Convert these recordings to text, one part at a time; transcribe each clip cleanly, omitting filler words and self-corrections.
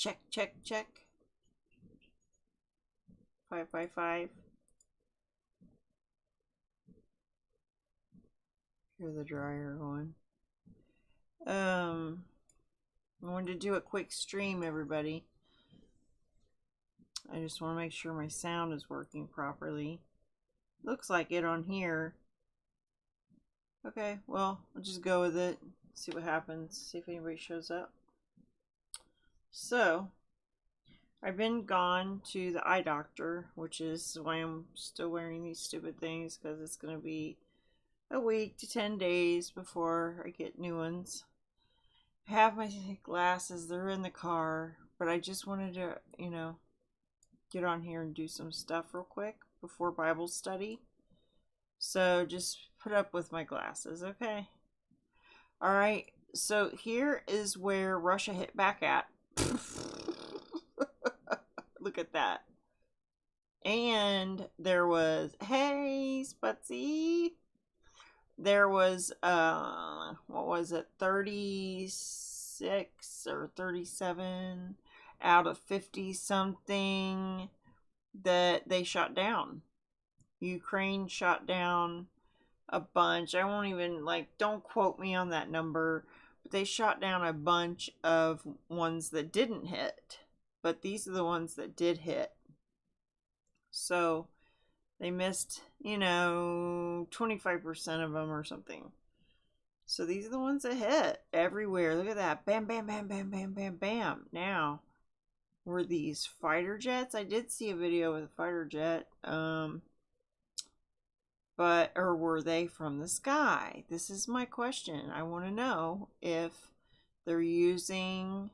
check, check, check. 555. Hear the dryer going. I wanted to do a quick stream, everybody. I just want to make sure my sound is working properly. Looks like it on here. Okay, well, I'll just go with it. See what happens. See if anybody shows up. So, I've been gone to the eye doctor, which is why I'm still wearing these stupid things, because it's going to be a week to 10 days before I get new ones. I have my glasses. They're in the car, but I just wanted to, get on here and do some stuff real quick before Bible study. So just put up with my glasses, okay? All right, so here is where Russia hit back at. Look at that. And there was, hey, Sputsy. There was, what was it, 36 or 37 out of 50 something that they shot down. Ukraine shot down a bunch. I won't even, don't quote me on that number, but they shot down a bunch of ones that didn't hit. But these are the ones that did hit. So they missed, 25% of them or something. So these are the ones that hit everywhere. Look at that. Bam, bam, bam, bam, bam, bam, bam. Now, were these fighter jets? I did see a video with a fighter jet. Or were they from the sky? This is my question. I want to know if they're using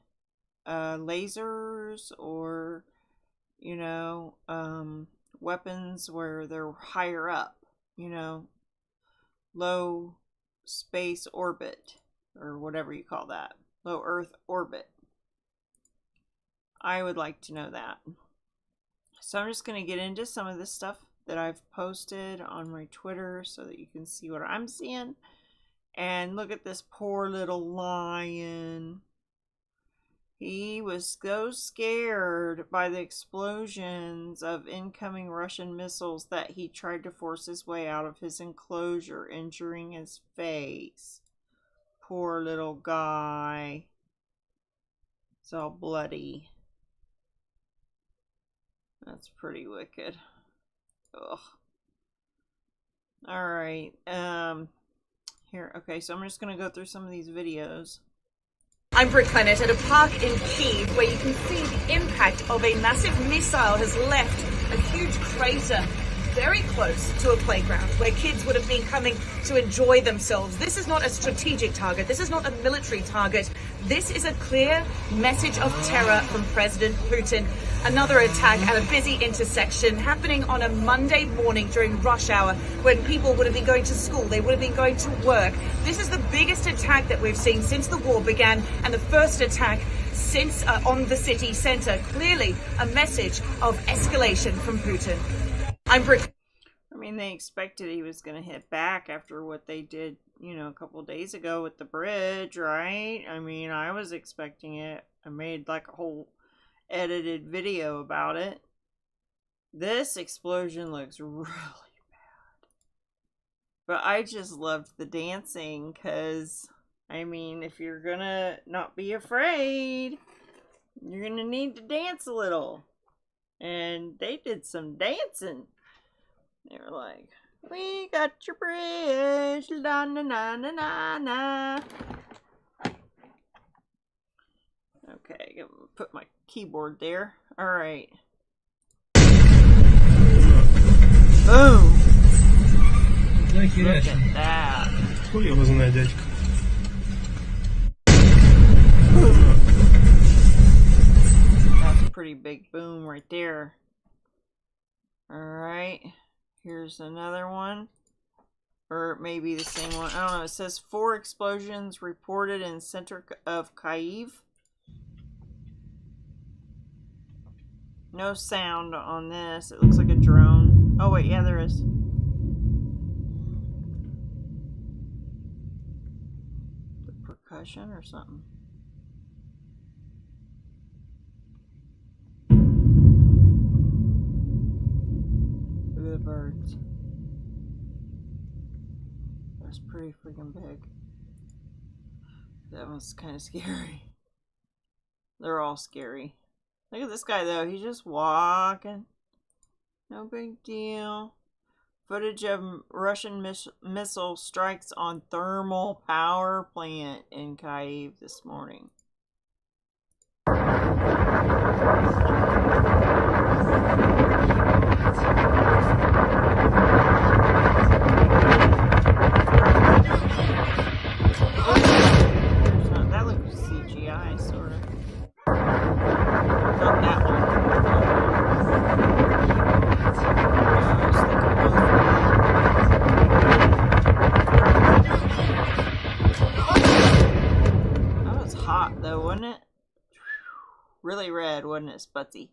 lasers or, weapons where they're higher up, low space orbit, or whatever you call that, low Earth orbit. I would like to know that. So I'm just going to get into some of this stuff that I've posted on my Twitter so that you can see what I'm seeing. And look at this poor little lion. He was so scared by the explosions of incoming Russian missiles that he tried to force his way out of his enclosure, injuring his face. Poor little guy. It's all bloody. That's pretty wicked. Ugh. Alright. Here. Okay, so I'm just going to go through some of these videos. I'm Britt Clennett at a park in Kyiv where you can see the impact of a massive missile has left a huge crater very close to a playground where kids would have been coming to enjoy themselves. This is not a strategic target. This is not a military target. This is a clear message of terror from President Putin. Another attack at a busy intersection happening on a Monday morning during rush hour when people would have been going to school, they would have been going to work. This is the biggest attack that we've seen since the war began, and the first attack since on the city center. Clearly a message of escalation from Putin. I mean, they expected he was going to hit back after what they did, a couple of days ago with the bridge, right? I mean, I was expecting it. I made a whole edited video about it. This explosion looks really bad. But I just loved the dancing because, I mean, if you're going to not be afraid, you're going to need to dance a little. And they did some dancing. They were like, we got your bridge, la na na na na na. Okay, I'm gonna put my keyboard there. Alright. Boom! Look at that. Хуй его знает, дядька. That's a pretty big boom right there. Alright. Here's another one. Or maybe the same one. I don't know. It says 4 explosions reported in center of Kyiv. No sound on this. It looks like a drone. Oh wait, yeah, there is. The percussion or something. was pretty freaking big. That was kind of scary. They're all scary. Look at this guy though. He's just walking. No big deal. Footage of Russian missile strikes on thermal power plant in Kyiv this morning. That looks CGI, sort of. Not that one. That was hot, though, wasn't it? Really red, wasn't it, Sputsy?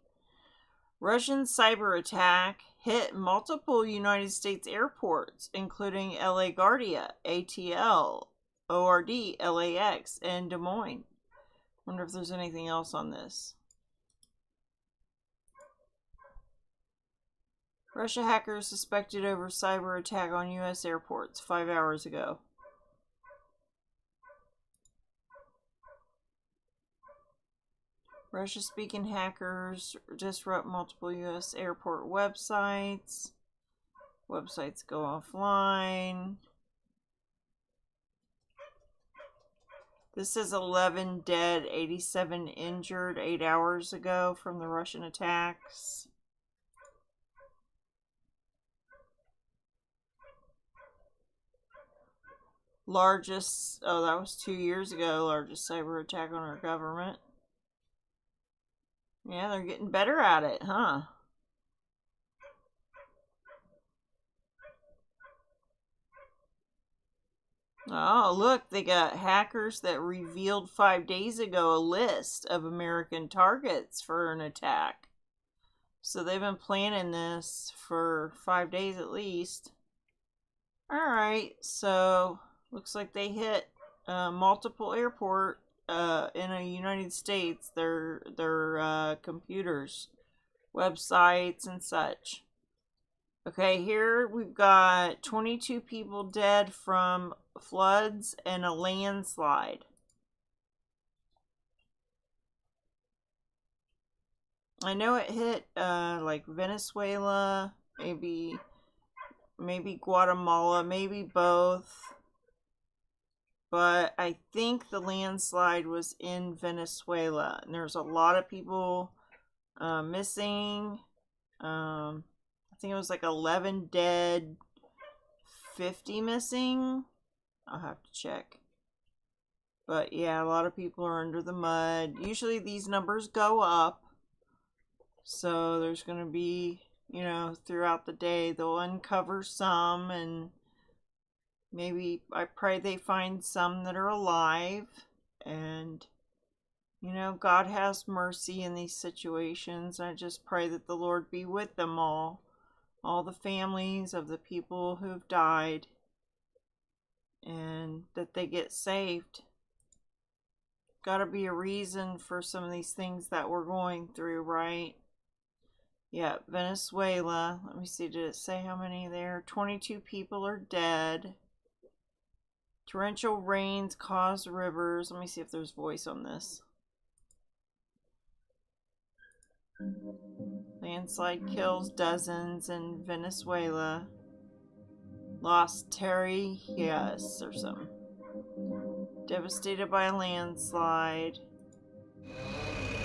Russian cyber attack hit multiple United States airports, including LaGuardia, ATL, ORD, LAX, and Des Moines. Wonder if there's anything else on this. Russia hackers suspected over cyber attack on U.S. airports 5 hours ago. Russia-speaking hackers disrupt multiple U.S. airport websites. Websites go offline. This says 11 dead, 87 injured 8 hours ago from the Russian attacks. Largest, oh, that was 2 years ago, largest cyber attack on our government. Yeah, they're getting better at it, huh? Oh, look, they got hackers that revealed 5 days ago a list of American targets for an attack. So they've been planning this for 5 days at least. Alright, so looks like they hit multiple airport in the United States, their computers, websites, and such. Okay, here we've got 22 people dead from floods and a landslide. I know it hit like Venezuela, maybe Guatemala, maybe both. But I think the landslide was in Venezuela. And there's a lot of people missing. I think it was like 11 dead, 50 missing. I'll have to check. But yeah, a lot of people are under the mud. Usually these numbers go up. So there's going to be, you know, throughout the day, they'll uncover some, and maybe I pray they find some that are alive. And, you know, God has mercy in these situations. I just pray that the Lord be with them all the families of the people who've died, and that they get saved. Gotta be a reason for some of these things that we're going through, right? Yeah, Venezuela. Let me see, did it say how many there? 22 people are dead. Torrential rains cause rivers. Let me see if there's voice on this. Landslide kills dozens in Venezuela. Lost Terrias or something. Devastated by a landslide.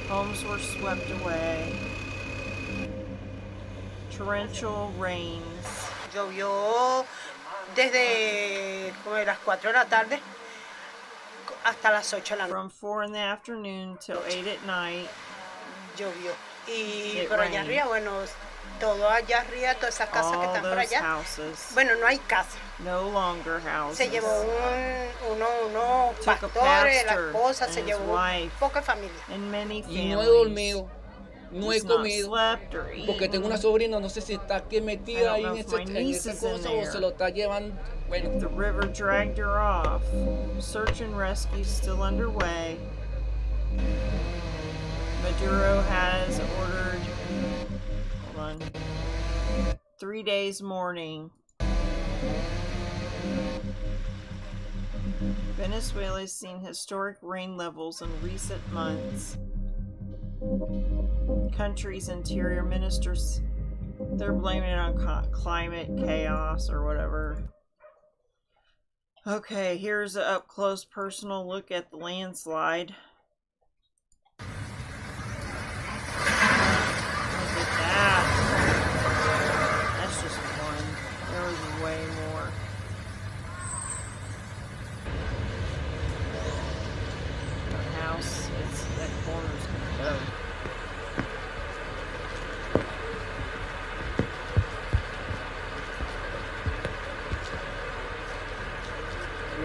Homes were swept away. Torrential rains. Llovió desde como de las 4 de la tarde hasta las 8 de la noche. From 4 in the afternoon till 8 at night. Llovió. Y por allá arriba, bueno, todo allá arriba, todas esas casas que están por allá. Houses. Bueno, no hay casa. No longer houses. Se llevó unos pastores, la esposa, se llevó poca familia. And many families. Y no he dormido, no he comido, porque tengo una sobrina, no sé si está aquí metida ahí en esa cosa o se lo está llevando. Bueno. The river dragged her off. Search and rescue still underway. Maduro has ordered, hold on, 3 days mourning. Venezuela has seen historic rain levels in recent months. Country's interior ministers, they're blaming it on climate chaos or whatever. Okay, here's an up-close personal look at the landslide. Look at that. That's just one. There was way more. The house, that corner's gonna go.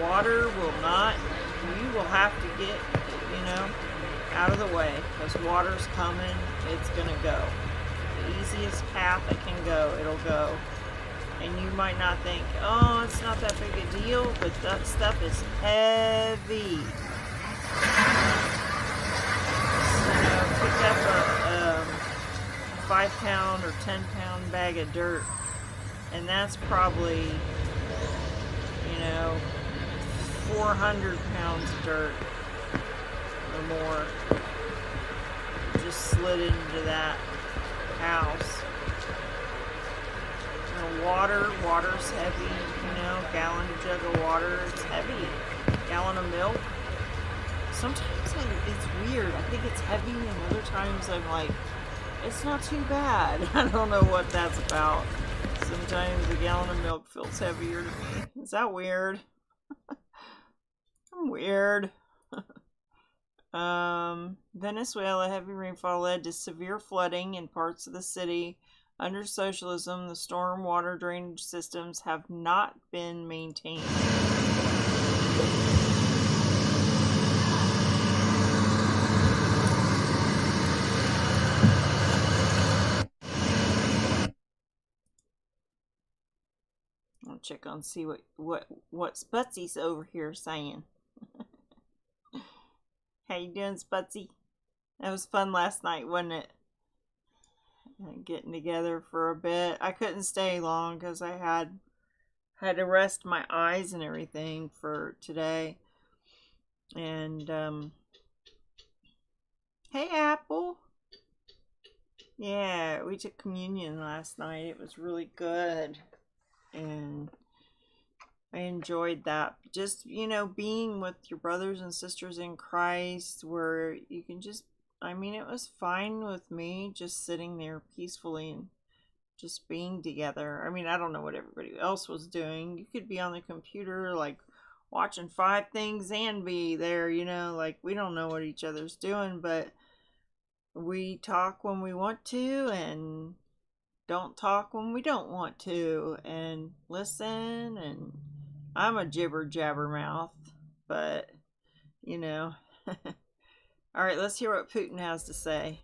Water will not, you will have to get, out of the way, because water's coming, it's gonna go. The easiest path it can go, it'll go. And you might not think, oh, it's not that big a deal, but that stuff is heavy. Pick up a 5-pound or 10-pound bag of dirt, and that's probably, 400 pounds of dirt or more just slid into that house. Water's heavy, gallon jug of water, it's heavy. Gallon of milk. Sometimes it's weird. I think it's heavy, and other times I'm like, it's not too bad. I don't know what that's about. Sometimes a gallon of milk feels heavier to me. Is that weird? I'm weird. Venezuela, heavy rainfall led to severe flooding in parts of the city. Under socialism, the storm water drainage systems have not been maintained. I'll check on see what Sputsy's over here saying. How you doing, Sputsy? That was fun last night, wasn't it? Getting together for a bit. I couldn't stay long because I had to rest my eyes and everything for today. And hey, Apple. Yeah, we took communion last night. It was really good, and I enjoyed that. Just, being with your brothers and sisters in Christ, where you can just, it was fine with me just sitting there peacefully and just being together. I don't know what everybody else was doing. You could be on the computer, like, watching 5 things and be there, like, we don't know what each other's doing, but we talk when we want to and don't talk when we don't want to, and listen, and I'm a jibber jabber mouth, but all right, let's hear what Putin has to say.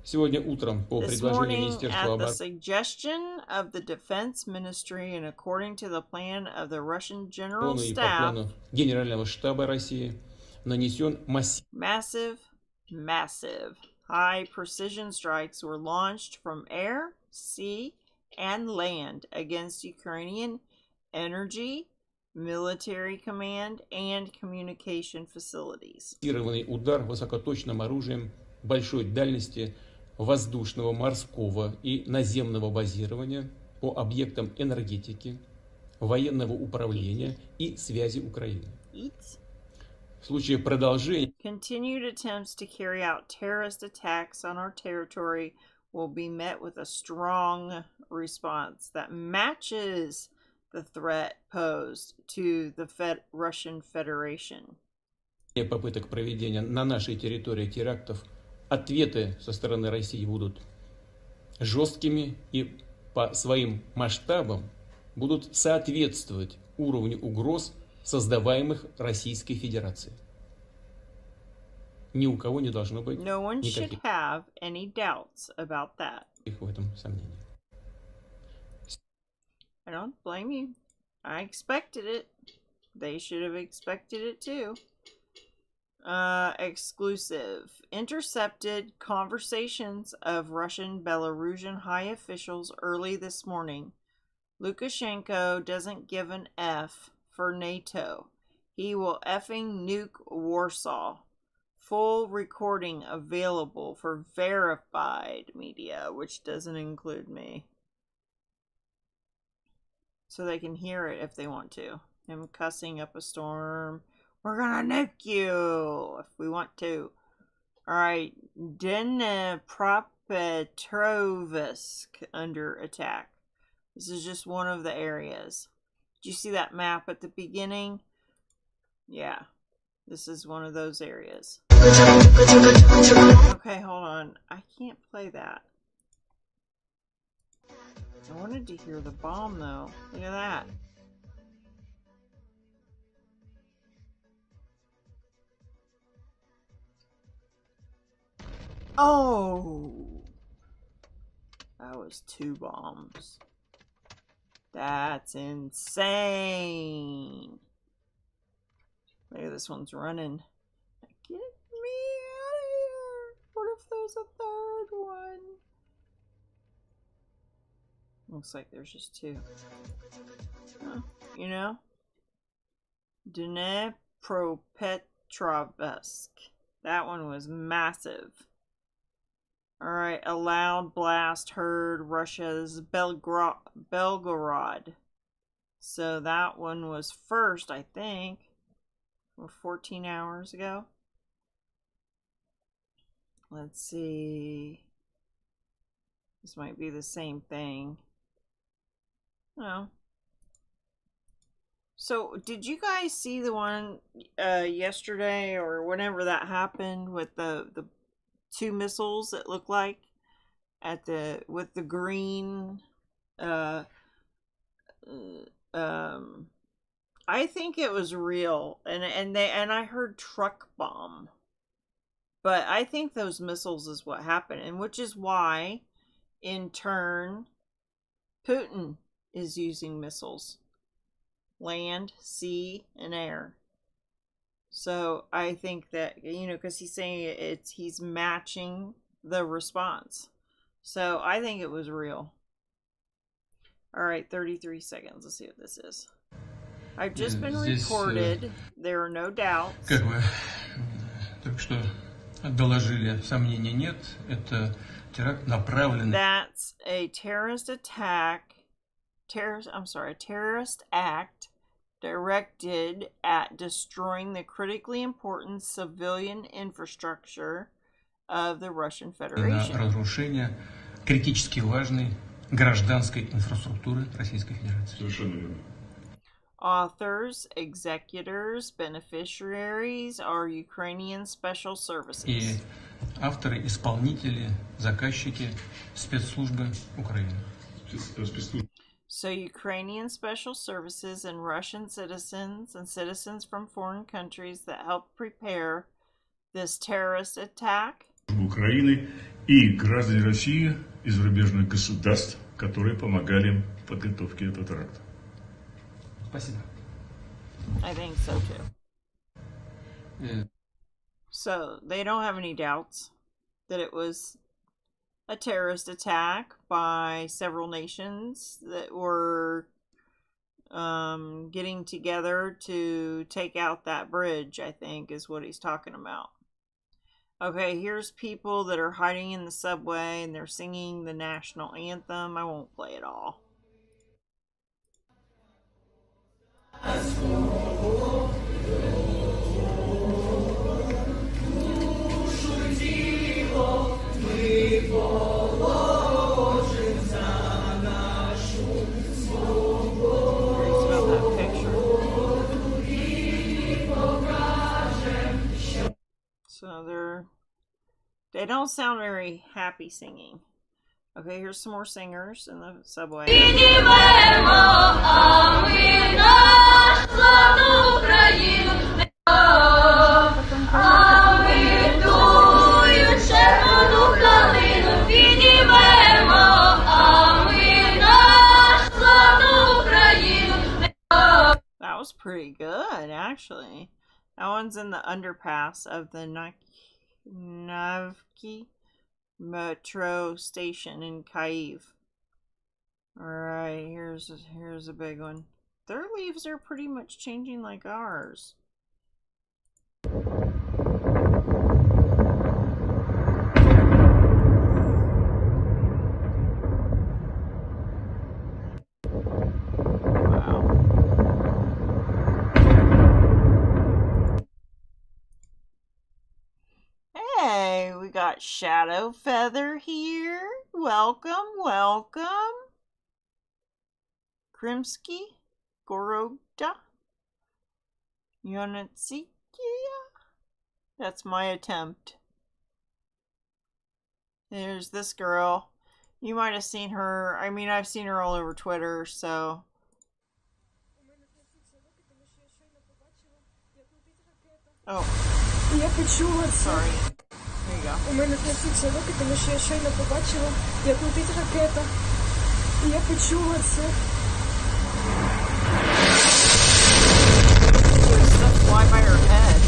Сегодня утром по предложению Министерства обороны, at the suggestion of the Defense Ministry and according to the plan of the Russian General и по Staff, плану Генерального штаба России нанесен massive high-precision strikes were launched from air, sea, and land against Ukrainian energy, military command, and communication facilities. Массированный удар высокоточным оружием большой дальности воздушного, морского и наземного базирования по объектам энергетики, военного управления и связи Украины. В случае продолжения continued attempts to carry out terrorist attacks on our territory will be met with a strong response that matches the threat posed to the Russian Federation. Попыток проведения на нашей территории терактов, ответы со стороны России будут жесткими и по своим масштабам будут соответствовать уровню угроз, создаваемых Российской Федерацией. Ни у кого не должно быть никаких в этом сомнений. I don't blame you. I expected it. They should have expected it too. Exclusive. Intercepted conversations of Russian Belarusian high officials early this morning. Lukashenko doesn't give an F for NATO. He will effing nuke Warsaw. Full recording available for verified media, which doesn't include me. So they can hear it if they want to. Him cussing up a storm. We're gonna nuke you if we want to. Alright, Dnipropetrovsk under attack. This is just one of the areas. Did you see that map at the beginning? Yeah. This is one of those areas. Okay, hold on. I can't play that. I wanted to hear the bomb, though. Look at that. Oh! That was 2 bombs. That's insane. Maybe this one's running. Get me out of here. What if there's a 3rd one? Looks like there's just 2. Huh, you know? Dnipropetrovsk. That one was massive. Alright, a loud blast heard Russia's Belgorod. So that one was first, I think. 14 hours ago. Let's see. This might be the same thing. Oh. So, did you guys see the one yesterday or whenever that happened with the 2 missiles that look like at with the green I think it was real, and I heard truck bomb, but I think those missiles is what happened, and which is why, in turn, Putin is using missiles, land, sea, and air. So I think that, you know, because he's saying he's matching the response, so I think it was real. All right, 33 seconds. Let's see what this is. I've just been recorded. There are no doubts. Как вы только что доложили, сомнений нет. Это теракт направленный. That's a terrorist attack. Terrorist act directed at destroying the critically important civilian infrastructure of the Russian Federation. На разрушение критически важной гражданской инфраструктуры Российской Федерации. Совершенно верно. Authors, executors, beneficiaries are Ukrainian special services. И авторы, исполнители, заказчики, спецслужбы Украины. So Ukrainian special services and Russian citizens and citizens from foreign countries that helped prepare this terrorist attack. Украины и граждане России и зарубежных государств, которые помогали им в подготовке этого теракта. Спасибо. I think so too. Yeah. So they don't have any doubts that it was a terrorist attack by several nations that were getting together to take out that bridge, I think is what he's talking about. Okay, here's people that are hiding in the subway and they're singing the national anthem. I won't play it all. So they don't sound very happy singing. Okay, here's some more singers in the subway. That was pretty good, actually. That one's in the underpass of the Navki metro station in Kyiv. Alright, here's a big one. Their leaves are pretty much changing like ours. Wow. Hey, we got Shadow Feather here. Welcome, welcome. Krimsky, Goroda, Yonatsikia. That's my attempt. There's this girl. You might have seen her. I mean, I've seen her all over Twitter, so. Oh. Я почула це. Sorry. There you go. У мене трясуться руки, тому що я щойно побачила, як летить ракета. І я почула це. There's stuff flying by her head.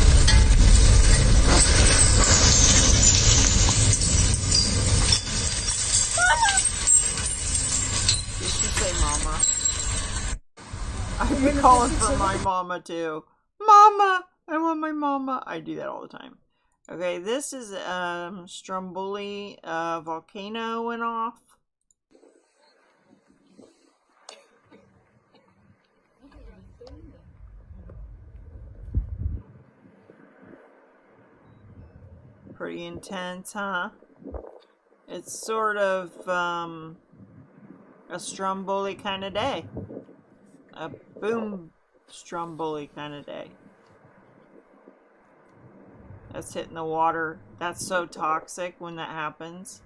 Did she say mama? I've been calling for my mama too. Mama! I want my mama. I do that all the time. Okay, this is Stromboli volcano went off. Pretty intense, huh? It's sort of a Stromboli kind of day. A boom Stromboli kind of day. That's hitting the water. That's so toxic when that happens.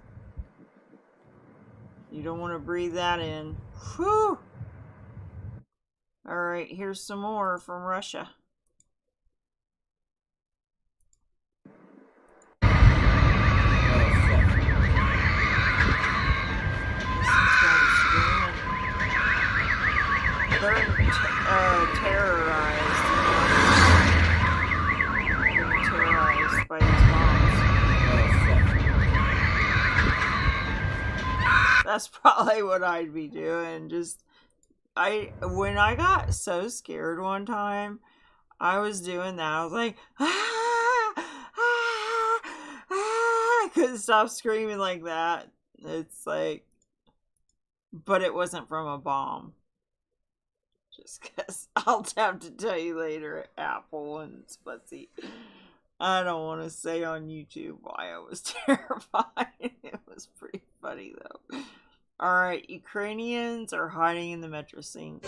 You don't want to breathe that in. Whew! Alright, here's some more from Russia. They're terrorized. Terrorized by these bombs. That's probably what I'd be doing. Just when I got so scared one time, I was doing that. I was like, I couldn't stop screaming like that. It's like, but it wasn't from a bomb. Just because I'll have to tell you later, Apple and Spussy. I don't want to say on YouTube why I was terrified. It was pretty funny though. Alright, Ukrainians are hiding in the metro sink.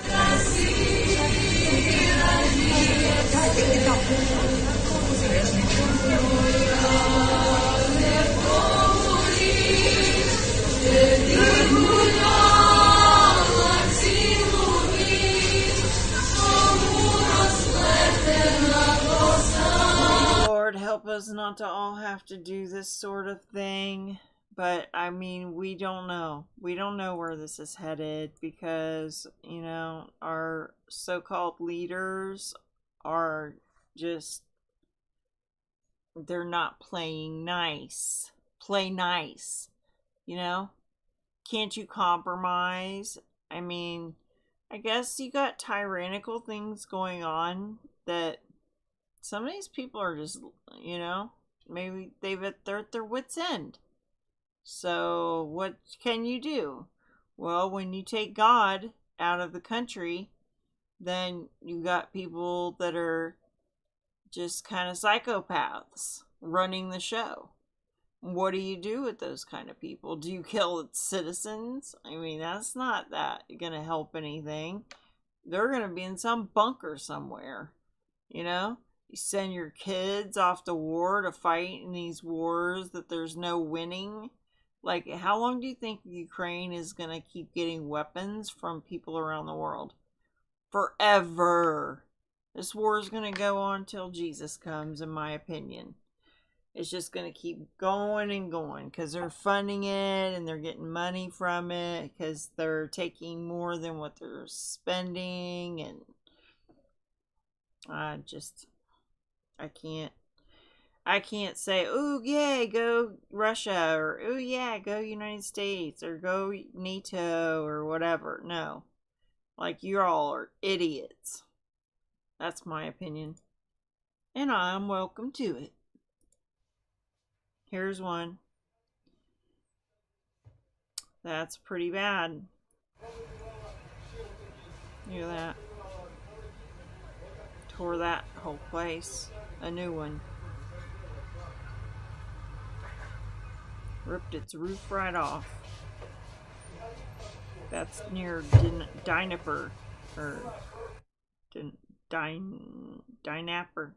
Lord, help us not to all have to do this sort of thing. But, I mean, we don't know. We don't know where this is headed because, you know, our so-called leaders are just, they're not playing nice. Play nice, you know? Can't you compromise? I mean, I guess you got tyrannical things going on that some of these people are just, you know, maybe they're at their wits' end. So what can you do? Well, when you take God out of the country, then you got people that are just kind of psychopaths running the show. What do you do with those kind of people? Do you kill citizens? I mean, that's not that going to help anything. They're going to be in some bunker somewhere, you know? You send your kids off to war to fight in these wars that there's no winning. Like, how long do you think Ukraine is going to keep getting weapons from people around the world? Forever. This war is going to go on till Jesus comes, in my opinion. It's just going to keep going and going because they're funding it and they're getting money from it because they're taking more than what they're spending. And I I can't say, "Ooh, yeah, go Russia," or "Ooh, yeah, go United States," or "Go NATO," or whatever. No. Like, you all are idiots. That's my opinion. And I'm welcome to it. Here's one. That's pretty bad. Look at that. Tore that whole place. A new one. Ripped its roof right off. That's near Dinaper. Or Diaper.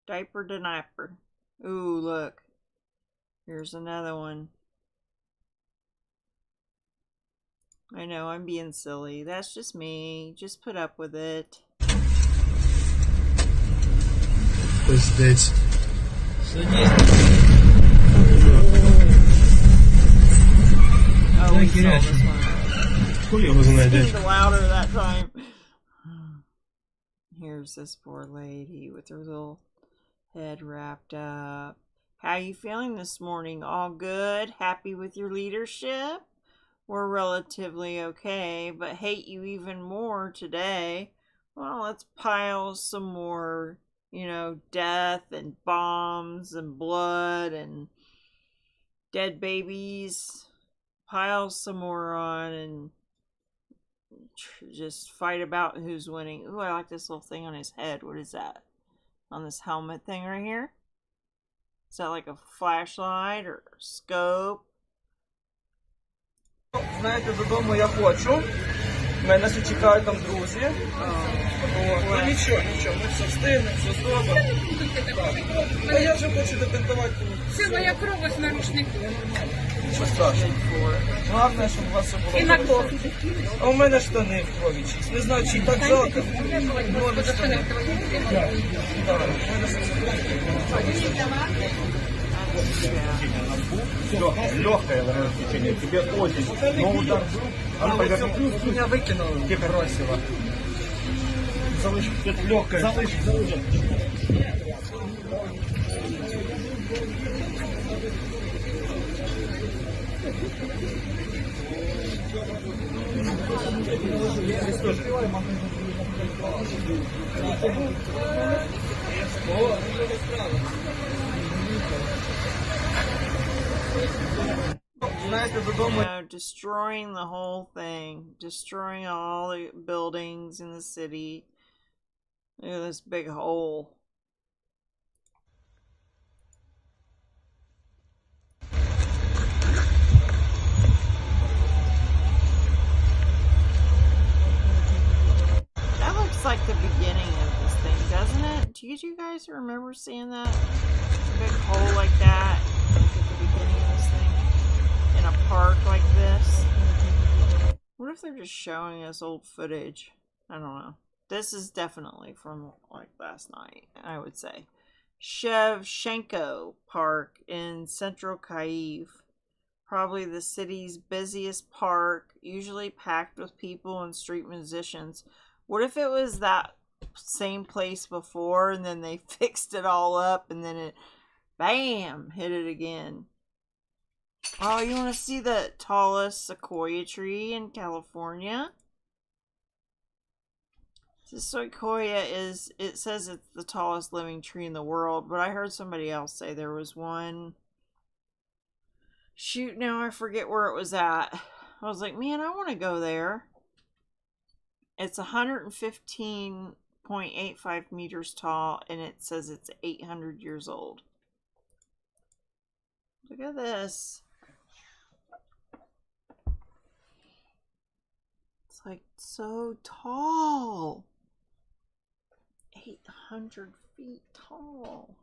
Diaper Dinaper. Ooh, look. Here's another one. I know, I'm being silly. That's just me. Just put up with it. Пиздець. Oh, we saw this one. Seemed louder that time. Here's this poor lady with her little head wrapped up. How you feeling this morning? All good? Happy with your leadership? We're relatively okay, but hate you even more today. Well, let's pile some more, death and bombs and blood and dead babies. Pile some more on and just fight about who's winning. Ooh, I like this little thing on his head. What is that? On this helmet thing right here? Is that like a flashlight or a scope? Знаєте, додому я хочу. Мене ще чекають там друзі. Ну нічого, ми все встигнемо, все зробимо. А я вже хочу дебентувати. Це моя кров ось нарушнику. Нічого страшного. Головне, щоб у вас все було. І на кофі. А у мене штани в крові. Не знаю, чи так жалко. Нові штани. Так, у мене Легкое течение, тебе очень. Но удар был. Меня выкинуло. Тихо, бросило. Это легкое. Залышь. Здесь тоже. Destroying the whole thing, destroying all the buildings in the city. Look at this big hole. That looks like the beginning of this thing, doesn't it? Do you guys remember seeing that? A big hole like that, like at the beginning of this thing? In a park like this. What if they're just showing us old footage? I don't know. This is definitely from like last night, I would say. Shevchenko Park in central Kyiv. Probably the city's busiest park, usually packed with people and street musicians. What if it was that same place before and then they fixed it all up and then it, bam, hit it again? Oh, you want to see the tallest sequoia tree in California? This sequoia is, it says it's the tallest living tree in the world, but I heard somebody else say there was one. Shoot, now I forget where it was at. I was like, man, I want to go there. It's 115.85 meters tall, and it says it's 800 years old. Look at this. It's like so tall. 800 feet tall.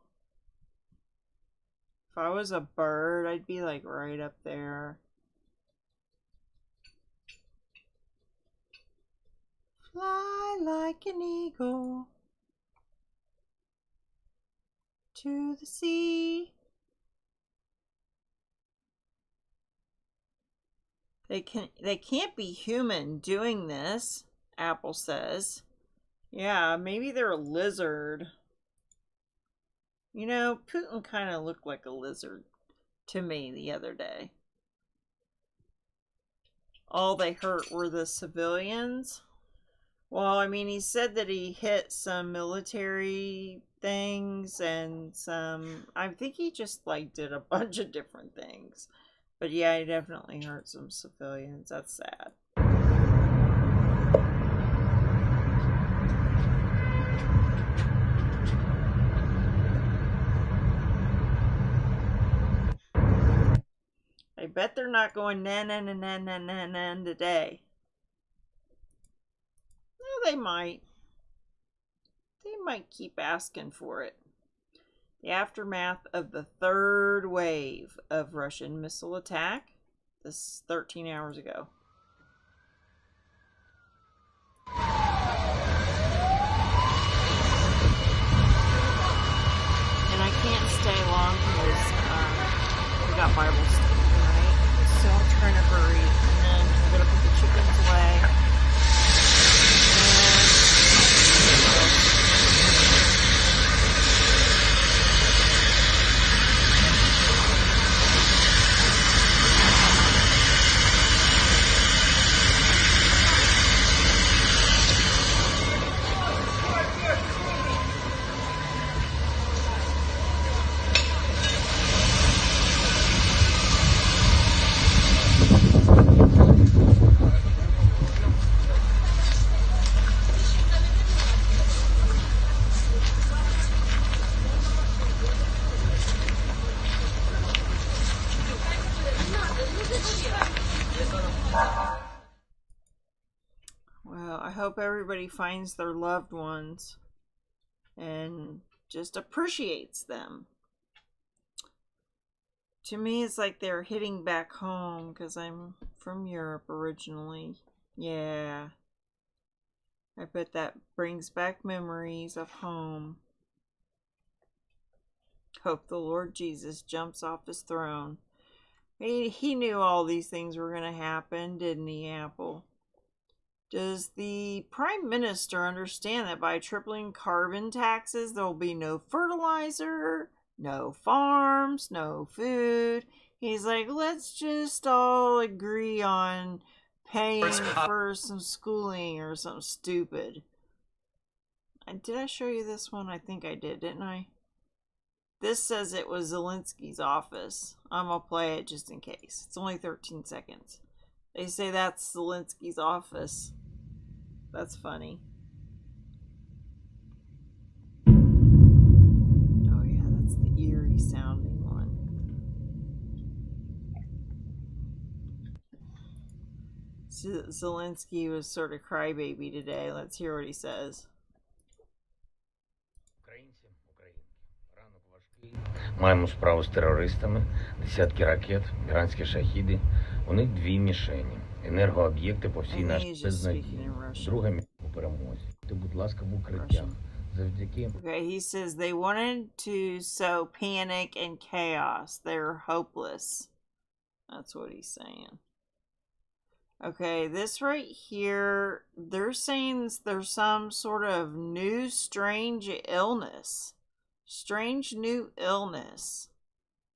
If I was a bird, I'd be like right up there. Fly like an eagle to the sea. They can't be human doing this, Apple says. Yeah, maybe they're a lizard. You know, Putin kind of looked like a lizard to me the other day. All they hurt were the civilians. Well, I mean, he said that he hit some military things and some... I think he just, like, did a bunch of different things. But yeah, he definitely hurt some civilians. That's sad. I bet they're not going nan today. No, they might. They might keep asking for it. The aftermath of the third wave of Russian missile attack. This 13 hours ago. And I can't stay long because we got Bible study. So I'm trying to hurry, and then I'm going to put the chickens away. Well, I hope everybody finds their loved ones and just appreciates them. To me, it's like they're hitting back home because I'm from Europe originally. Yeah. I bet that brings back memories of home. Hope the Lord Jesus jumps off his throne. He knew all these things were going to happen, didn't he, Apple? Does the Prime Minister understand that by tripling carbon taxes, there will be no fertilizer, no farms, no food? He's like, let's just all agree on paying for some schooling or something stupid. Did I show you this one? I think I did, didn't I? This says it was Zelensky's office. I'm going to play it just in case. It's only 13 seconds. They say that's Zelensky's office. That's funny. Oh yeah, that's the eerie sounding one. Zelensky was sort of crybaby today. Let's hear what he says. Маємо справу з терористами, десятки ракет, іранські шахіди. У них дві мішені. Енергооб'єкти по всій нашій безнадії. Друга мішень у перемозі. Ти, будь ласка, в укриттях. Завдяки... Okay, he says they wanted to sow panic and chaos. They're hopeless. That's what he's saying. Okay, this right here, they're saying there's some sort of new strange illness. Strange new illness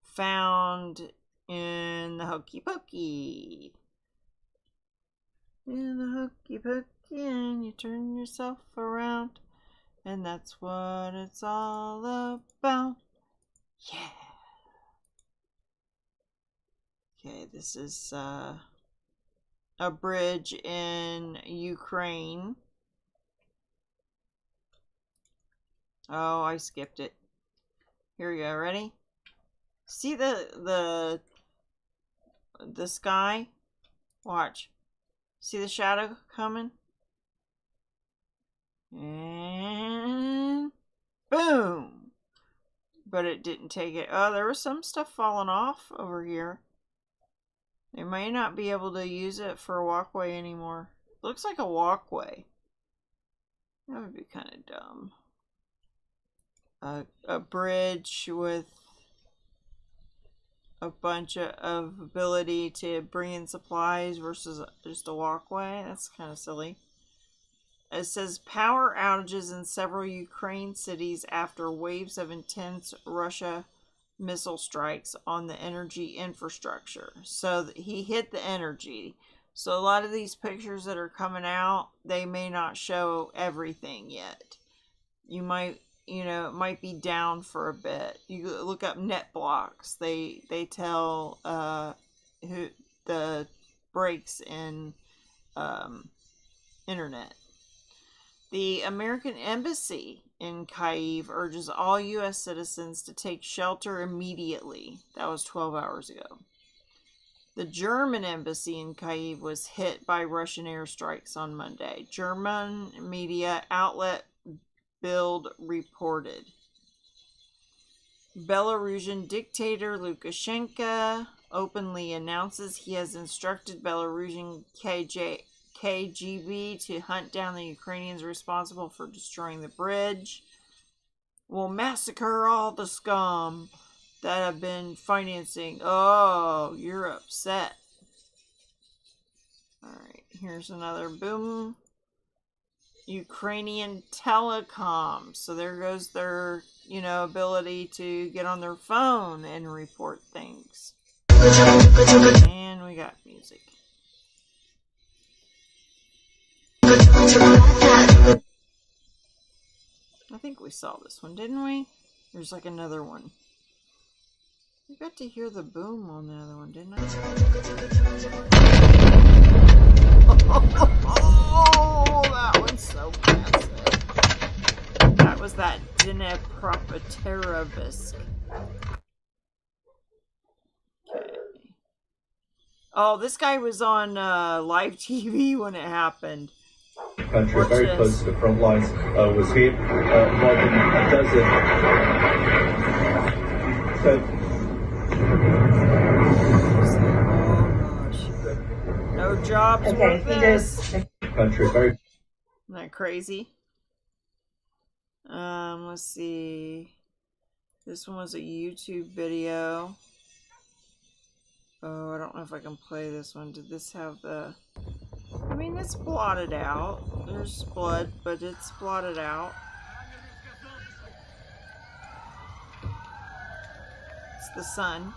found in the Hokey Pokey. In the Hokey Pokey, and you turn yourself around, and that's what it's all about. Yeah. Okay, this is a bridge in Ukraine. Oh, I skipped it. Here we go. Ready? See the sky? Watch. See the shadow coming? And boom! But it didn't take it. Oh, there was some stuff falling off over here. They may not be able to use it for a walkway anymore. Looks like a walkway. That would be kind of dumb. A bridge with a bunch of ability to bring in supplies versus just a walkway. That's kind of silly. It says power outages in several Ukraine cities after waves of intense Russia missile strikes on the energy infrastructure. So he hit the energy. So a lot of these pictures that are coming out, they may not show everything yet. You might, it might be down for a bit. You look up net blocks. They tell who the breaks in internet. The American Embassy in Kyiv urges all U.S. citizens to take shelter immediately. That was 12 hours ago. The German Embassy in Kyiv was hit by Russian airstrikes on Monday. German media outlet Bild reported. Belarusian dictator Lukashenko openly announces he has instructed Belarusian KGB to hunt down the Ukrainians responsible for destroying the bridge. We'll massacre all the scum that have been financing. Oh, you're upset. Alright, here's another boom. Ukrainian telecom. So there goes their, ability to get on their phone and report things. And we got music. I think we saw this one, didn't we? There's like another one. I got to hear the boom on the other one, didn't I? Oh, that one's so massive. That was that Dnepropetrovsk. Okay. Oh, this guy was on live TV when it happened. Country very close to the front lines was hit. More than a dozen. No jobs worth this. Country very. Isn't that crazy? Let's see. This one was a YouTube video. Oh, I don't know if I can play this one. Did this have the... I mean, it's blotted out. There's blood, but it's blotted out. It's the sun.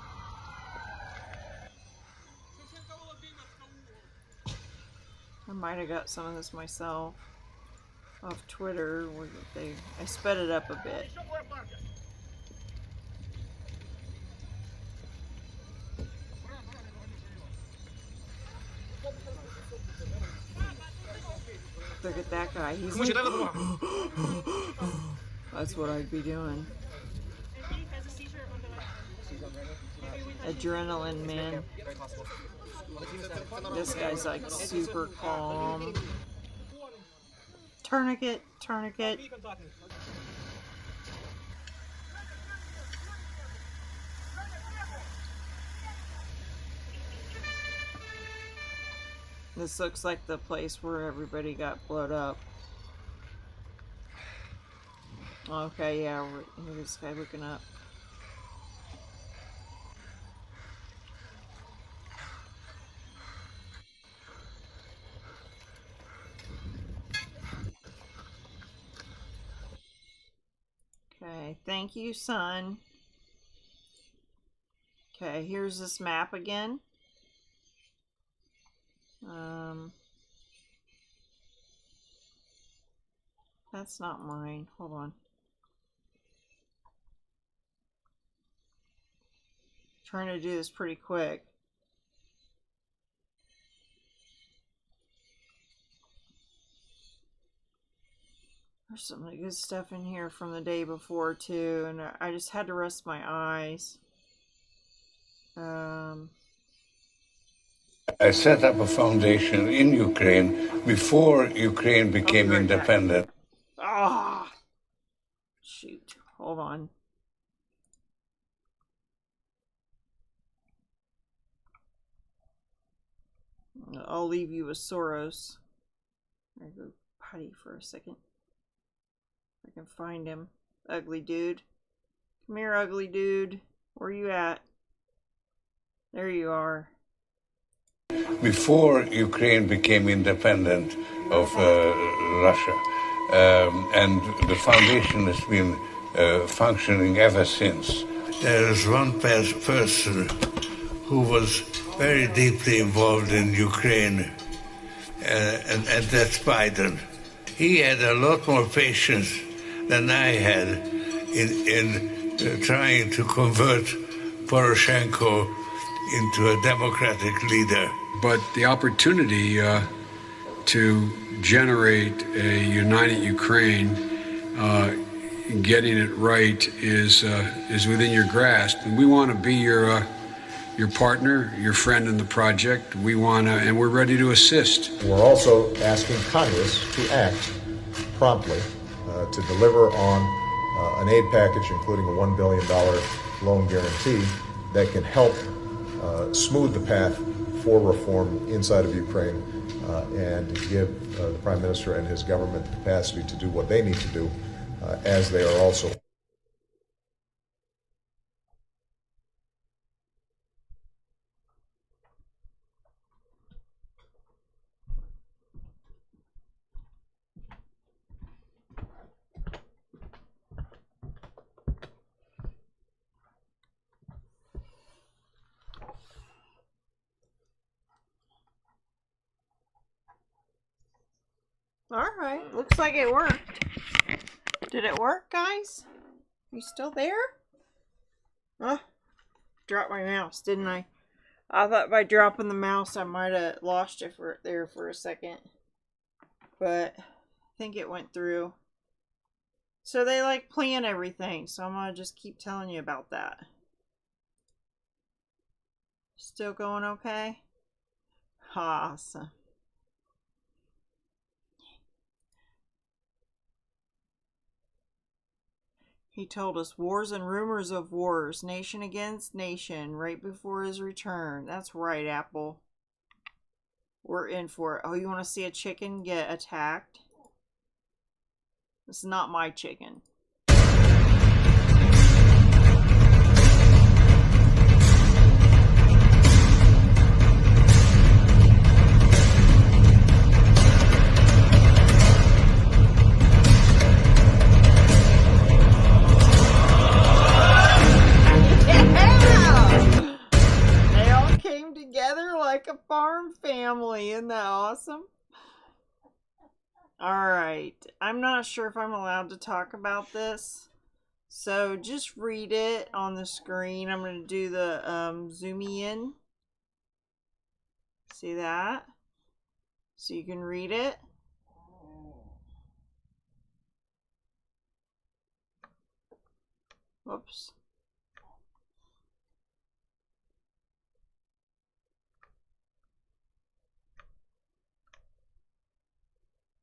I might have got some of this myself off Twitter. I sped it up a bit. Look at that guy. He's like, that's what I'd be doing. Adrenaline, man. This guy's like super calm. Tourniquet, tourniquet. This looks like the place where everybody got blown up. Okay, yeah, here's this guy looking up. Okay, thank you, son. Okay, here's this map again. That's not mine. Hold on. Trying to do this pretty quick. There's some good stuff in here from the day before too, and I just had to rest my eyes. I set up a foundation in Ukraine before Ukraine became independent. Ah, shoot. Hold on. I'll leave you with Soros. I go potty for a second. If I can find him. Ugly dude. Come here, ugly dude. Where you at? There you are. before Ukraine became independent of Russia. And the foundation has been functioning ever since. There is one person who was very deeply involved in Ukraine, and that's Biden. He had a lot more patience than I had in trying to convert Poroshenko into a democratic leader. But the opportunity to generate a united Ukraine, getting it right, is within your grasp. And we want to be your partner, your friend in the project. We want to, and we're ready to assist. We're also asking Congress to act promptly to deliver on an aid package, including a $1 billion loan guarantee that can help smooth the path for reform inside of Ukraine and give the Prime Minister and his government the capacity to do what they need to do as they are also. Alright, looks like it worked. Did it work, guys? Are you still there? Oh, dropped my mouse, didn't I? I thought by dropping the mouse I might have lost it there for a second. But I think it went through. So they like plan everything, so I'm gonna just keep telling you about that. Still going okay? Awesome. He told us wars and rumors of wars, nation against nation, right before his return. That's right, Apple. We're in for it. Oh, you want to see a chicken get attacked? This is not my chicken. Like a farm family. Isn't that awesome? Alright. I'm not sure if I'm allowed to talk about this. So just read it on the screen. I'm going to do the zoom in. See that? So you can read it. Whoops.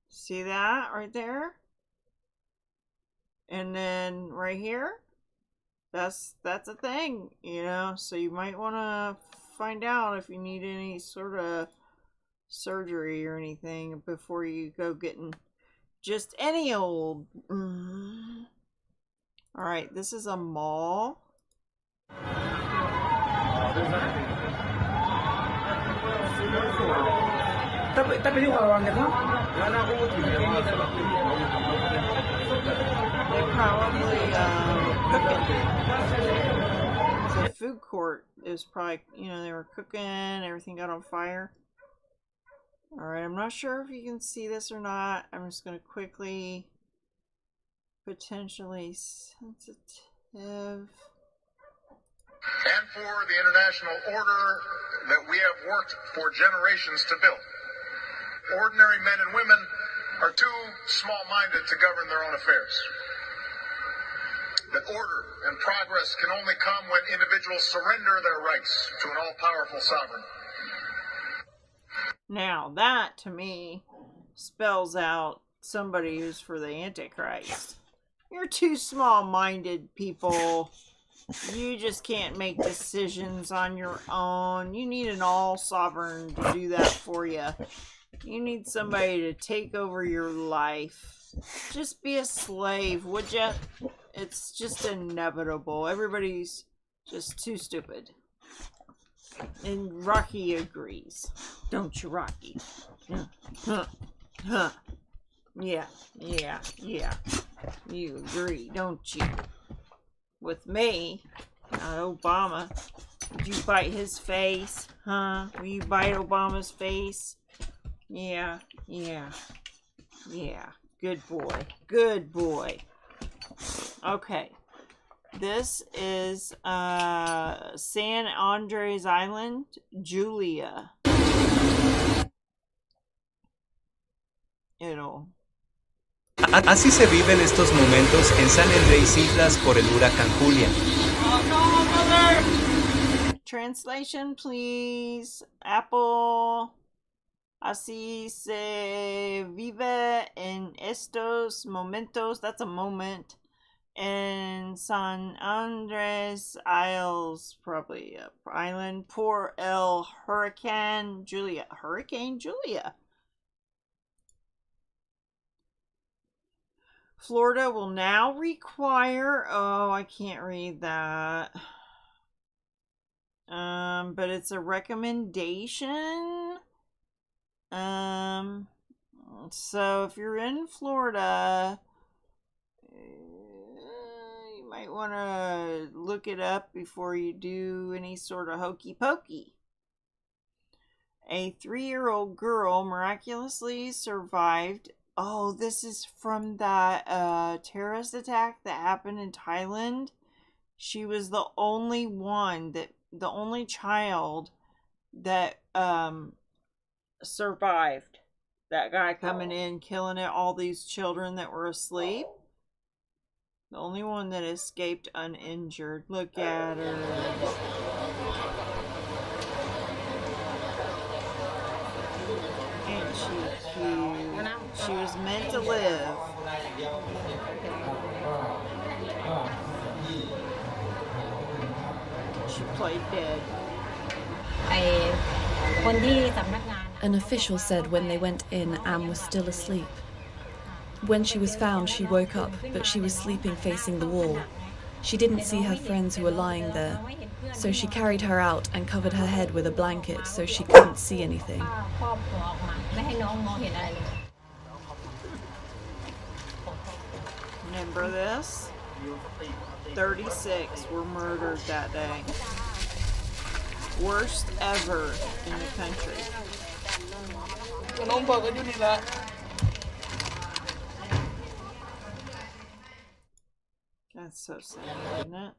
See that right there? And then right here, that's a thing, you know, so you might want to find out if you need any sort of surgery or anything before you go getting just any old. Alright, this is a mall. Tapi di kawannya kan? They probably cooking. The food court is probably, you know, they were cooking, everything got on fire. Alright, I'm not sure if you can see this or not. I'm just going to quickly, potentially sensitive. And for the international order that we have worked for generations to build. Ordinary men and women are too small-minded to govern their own affairs. That order and progress can only come when individuals surrender their rights to an all-powerful sovereign. Now, that, to me, spells out somebody who's for the Antichrist. You're too small-minded, people. You just can't make decisions on your own. You need an all-sovereign to do that for you. You need somebody to take over your life. Just be a slave, would ya? It's just inevitable. Everybody's just too stupid. And Rocky agrees. Don't you, Rocky? Yeah. You agree, don't you? With me, not Obama. Did you bite his face? Huh? Will you bite Obama's face? Yeah. Good boy. Okay. This is San Andres Island, Julia. Así se viven estos momentos en San Andrés Islas por el huracán Julia. Translation, please. Apple. Así se vive en estos momentos. That's a moment. In San Andres Isles, probably island, por el Hurricane Julia. Hurricane Julia. Florida will now require, I can't read that. But it's a recommendation. So if you're in Florida, you might want to look it up before you do any sort of hokey pokey. A 3-year-old girl miraculously survived. Oh, this is from that terrorist attack that happened in Thailand. She was the only child that survived. That guy coming in, killing all these children that were asleep. The only one that escaped uninjured. Look at her. Ain't she cute? She was meant to live. She played dead. An official said when they went in, Anne was still asleep. When she was found, she woke up, but she was sleeping facing the wall. She didn't see her friends who were lying there, so she carried her out and covered her head with a blanket so she couldn't see anything. Remember this? 36 were murdered that day. Worst ever in the country. That's so sad, isn't it?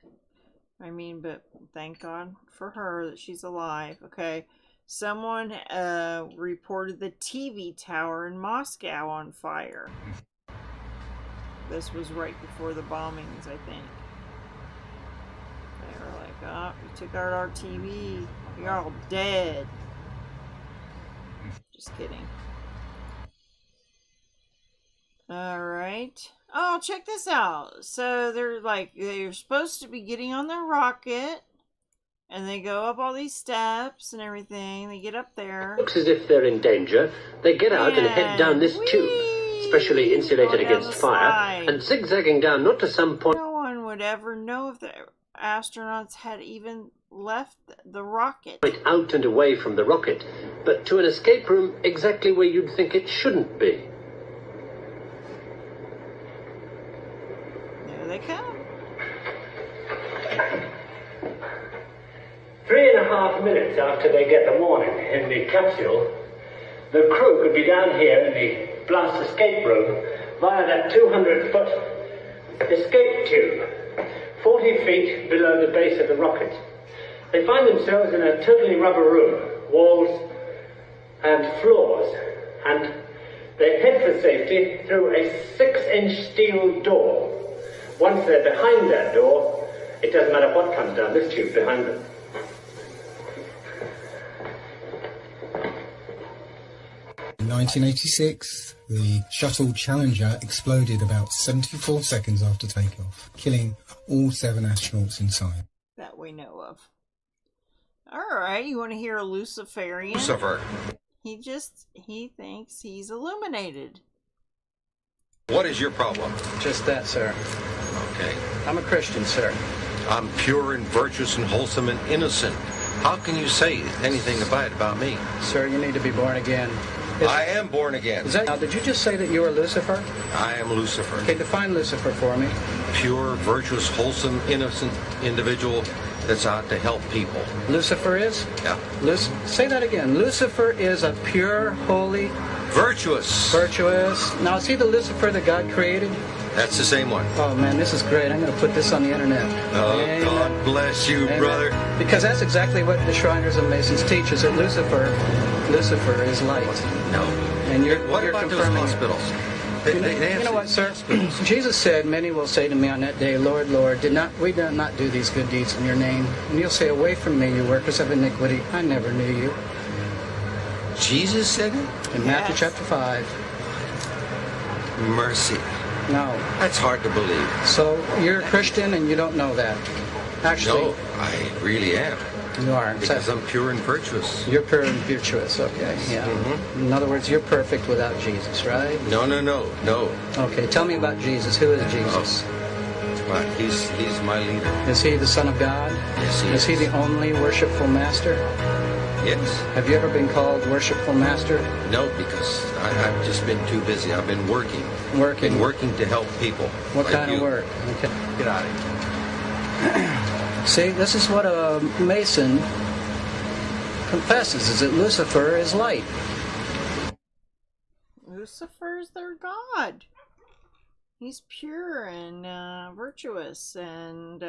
I mean, but thank God for her that she's alive. Okay. Someone reported the TV tower in Moscow on fire. This was right before the bombings, I think. They were like, oh, we took out our TV. You're all dead. Just kidding. Alright. Oh, check this out. So they're supposed to be getting on their rocket. And they go up all these steps and everything. They get up there. Looks as if they're in danger. They get out and head down this tube, specially insulated against fire, and zigzagging down not to some point. No one would ever know if the astronauts had even left the rocket. Out and away from the rocket, but to an escape room exactly where you'd think it shouldn't be. There they come. 3.5 minutes after they get the warning in the capsule, the crew could be down here in the blast escape room via that 200-foot escape tube, 40 feet below the base of the rocket. They find themselves in a totally rubber room, walls and floors, and they head for safety through a 6-inch steel door. Once they're behind that door, it doesn't matter what comes down this tube behind them. In 1986, the shuttle Challenger exploded about 74 seconds after takeoff, killing all 7 astronauts inside. That we know of. Alright, you want to hear a Luciferian? Lucifer. He thinks he's illuminated. What is your problem? Just that, sir. Okay. I'm a Christian, sir. I'm pure and virtuous and wholesome and innocent. How can you say anything about me? Sir, you need to be born again. I am born again. Now, did you just say that you are Lucifer? I am Lucifer. Okay, define Lucifer for me. Pure, virtuous, wholesome, innocent individual that's out to help people. Lucifer is? Yeah. Say that again. Lucifer is a pure, holy... Virtuous. Virtuous. Now, is he the Lucifer that God created? That's the same one. Oh, man, this is great. I'm going to put this on the internet. Oh, Amen. God bless you, Amen. Brother. Because that's exactly what the Shriners and Masons teach, is that Lucifer is light. No. And what you're about confirming those hospitals? You know what, sir? Jesus said, many will say to me on that day, Lord, Lord, we did not do these good deeds in your name? And you'll say, away from me, you workers of iniquity. I never knew you. Jesus said it? In Matthew chapter 5. Mercy. No. That's hard to believe. So you're a Christian and you don't know that? Actually, no, I really am. You are. Because I'm pure and virtuous. You're pure and virtuous, okay. Yeah. Mm-hmm. In other words, you're perfect without Jesus, right? No. Okay, tell me about Jesus. Who is Jesus? Well, he's my leader. Is he the Son of God? Yes, he is. Is he the only worshipful master? Yes. Have you ever been called worshipful master? No, because I've just been too busy. I've been working. Working? Been working to help people. What like kind of work? Okay. Get out of here. See, this is what a Mason confesses, is that Lucifer is light. Lucifer is their god. He's pure and virtuous and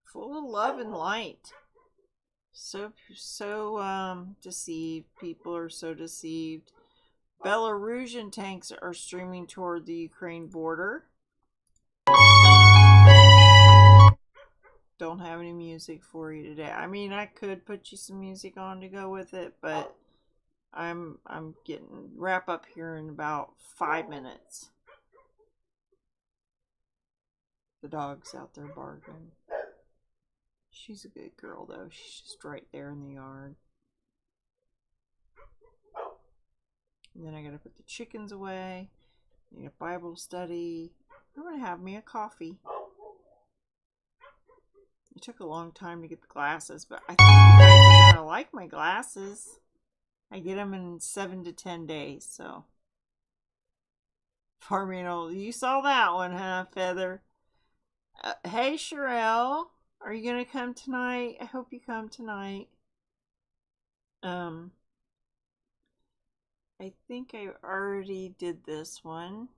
full of love and light. So deceived. People are so deceived. Belarusian tanks are streaming toward the Ukraine border. Don't have any music for you today. I mean, I could put you some music on to go with it, but I'm getting wrap up here in about 5 minutes. The dog's out there barking. She's a good girl though. She's just right there in the yard. And then I gotta put the chickens away. I need a Bible study. I'm gonna have me a coffee. It took a long time to get the glasses, but I think you guys are gonna like my glasses. I get them in 7 to 10 days, so. You saw that one, huh, Feather? Hey, Sherelle, are you gonna come tonight? I hope you come tonight. I think I already did this one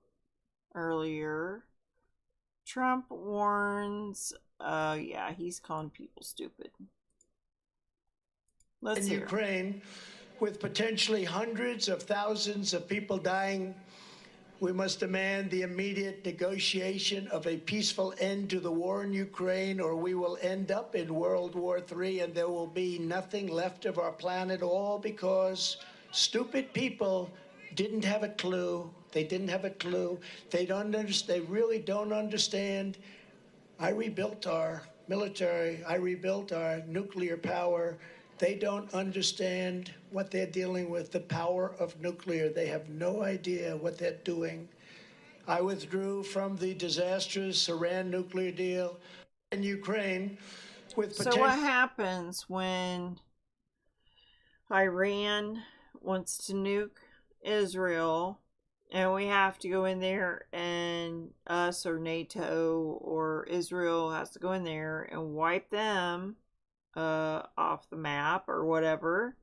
earlier. Trump warns, yeah, he's calling people stupid. Let's hear. In Ukraine, with potentially hundreds of thousands of people dying, we must demand the immediate negotiation of a peaceful end to the war in Ukraine, or we will end up in World War III and there will be nothing left of our planet, all because stupid people didn't have a clue. They didn't have a clue. They really don't understand. I rebuilt our military. I rebuilt our nuclear power. They don't understand what they're dealing with, the power of nuclear. They have no idea what they're doing. I withdrew from the disastrous Iran nuclear deal in Ukraine with So what happens when Iran wants to nuke Israel and we have to go in there, and us or NATO or Israel has to go in there and wipe them off the map or whatever?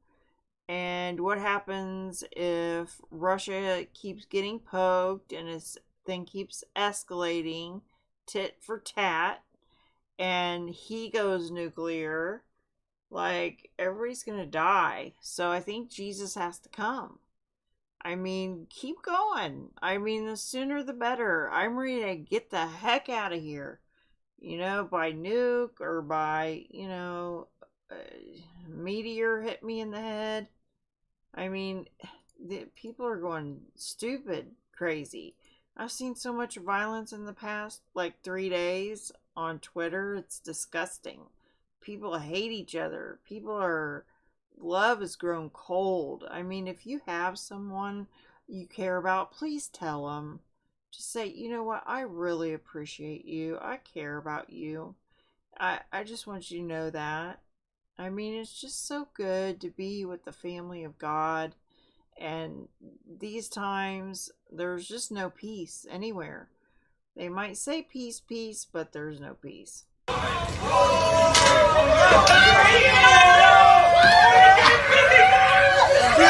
And what happens if Russia keeps getting poked and this thing keeps escalating tit for tat and he goes nuclear? Like, everybody's gonna die. So I think Jesus has to come. I mean, keep going. I mean, the sooner the better. I'm ready to get the heck out of here. You know, by nuke or by, you know, meteor hit me in the head. I mean, people are going stupid crazy. I've seen so much violence in the past, like 3 days on Twitter. It's disgusting. People hate each other. Love has grown cold. I mean, if you have someone you care about, please tell them. Just say, you know what, I really appreciate you. I care about you. I just want you to know that. I mean, it's just so good to be with the family of God. And these times, there's just no peace anywhere. They might say peace, peace, but there's no peace.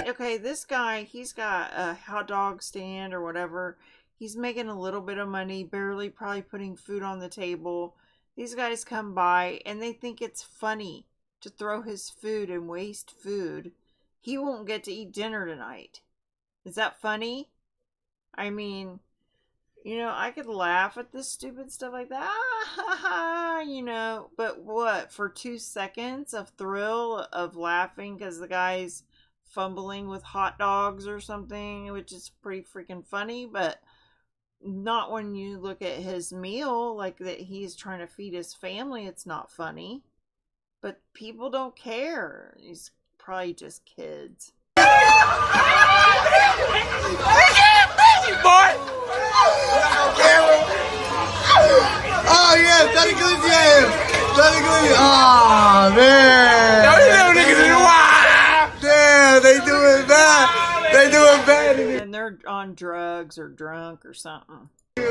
Okay, this guy, he's got a hot dog stand or whatever. He's making a little bit of money, barely probably putting food on the table. These guys come by and they think it's funny to throw his food and waste food. He won't get to eat dinner tonight. Is that funny? I mean, you know, I could laugh at this stupid stuff like that, you know, but what, for 2 seconds of thrill of laughing because the guy's fumbling with hot dogs or something, which is pretty freaking funny, but not when you look at his meal, like that he's trying to feed his family. It's not funny, but people don't care. He's probably just kids. Oh yeah, Daddy Glizzy. Daddy Glizzy. Oh man. Damn, they doing bad. They doing bad. And they're on drugs or drunk or something. Yo,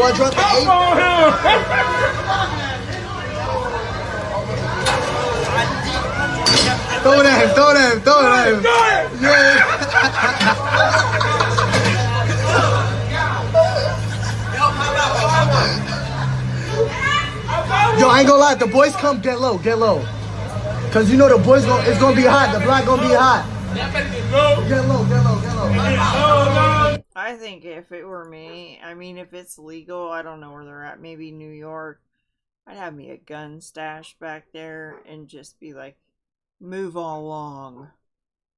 I dropped the 8. Throw it at him, throw it at him, throw it at him. Yeah. Yo, I ain't gonna lie, the boys come, get low, get low. Cause you know the boys it's gonna be hot, the block gonna be hot. Get low, get low, get low. I think if it were me, I mean, if it's legal, I don't know where they're at, maybe New York, I'd have me a gun stash back there and just be like, move along.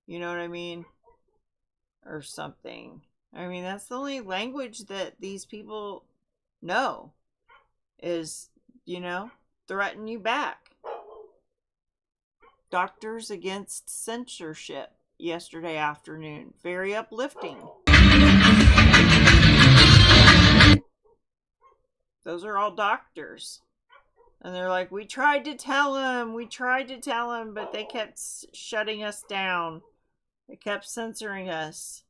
You know what I mean? Or something. I mean, that's the only language that these people know is, you know, threaten you back. Doctors Against Censorship yesterday afternoon. Very uplifting. Those are all doctors. And they're like, we tried to tell him, but they kept shutting us down. They kept censoring us.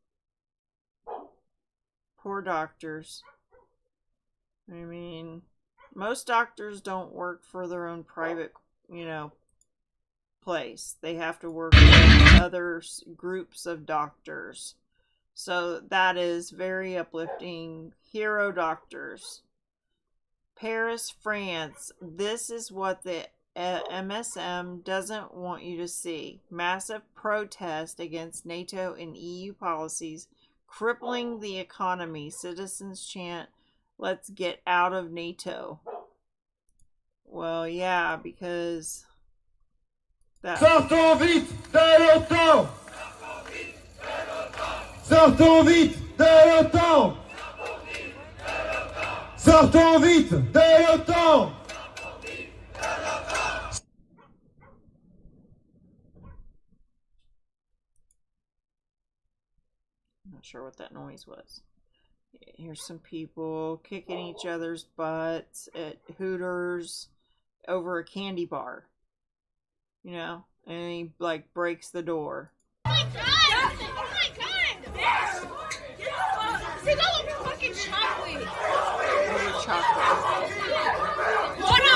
Poor doctors. I mean, most doctors don't work for their own private, you know, place. They have to work with other groups of doctors. So that is very uplifting. Hero doctors. Paris, France. This is what the MSM doesn't want you to see. Massive protest against NATO and EU policies crippling the economy. Citizens chant, let's get out of NATO. Well, yeah, because that... Sortons vite de l'OTAN! Sortons vite de l'OTAN! Sortons vite de l'OTAN! I'm not sure what that noise was. Here's some people kicking each other's butts at Hooters over a candy bar. You know? And he, like, breaks the door. Oh my god! Oh my god! They got like fucking chocolate. Chocolate. Oh no!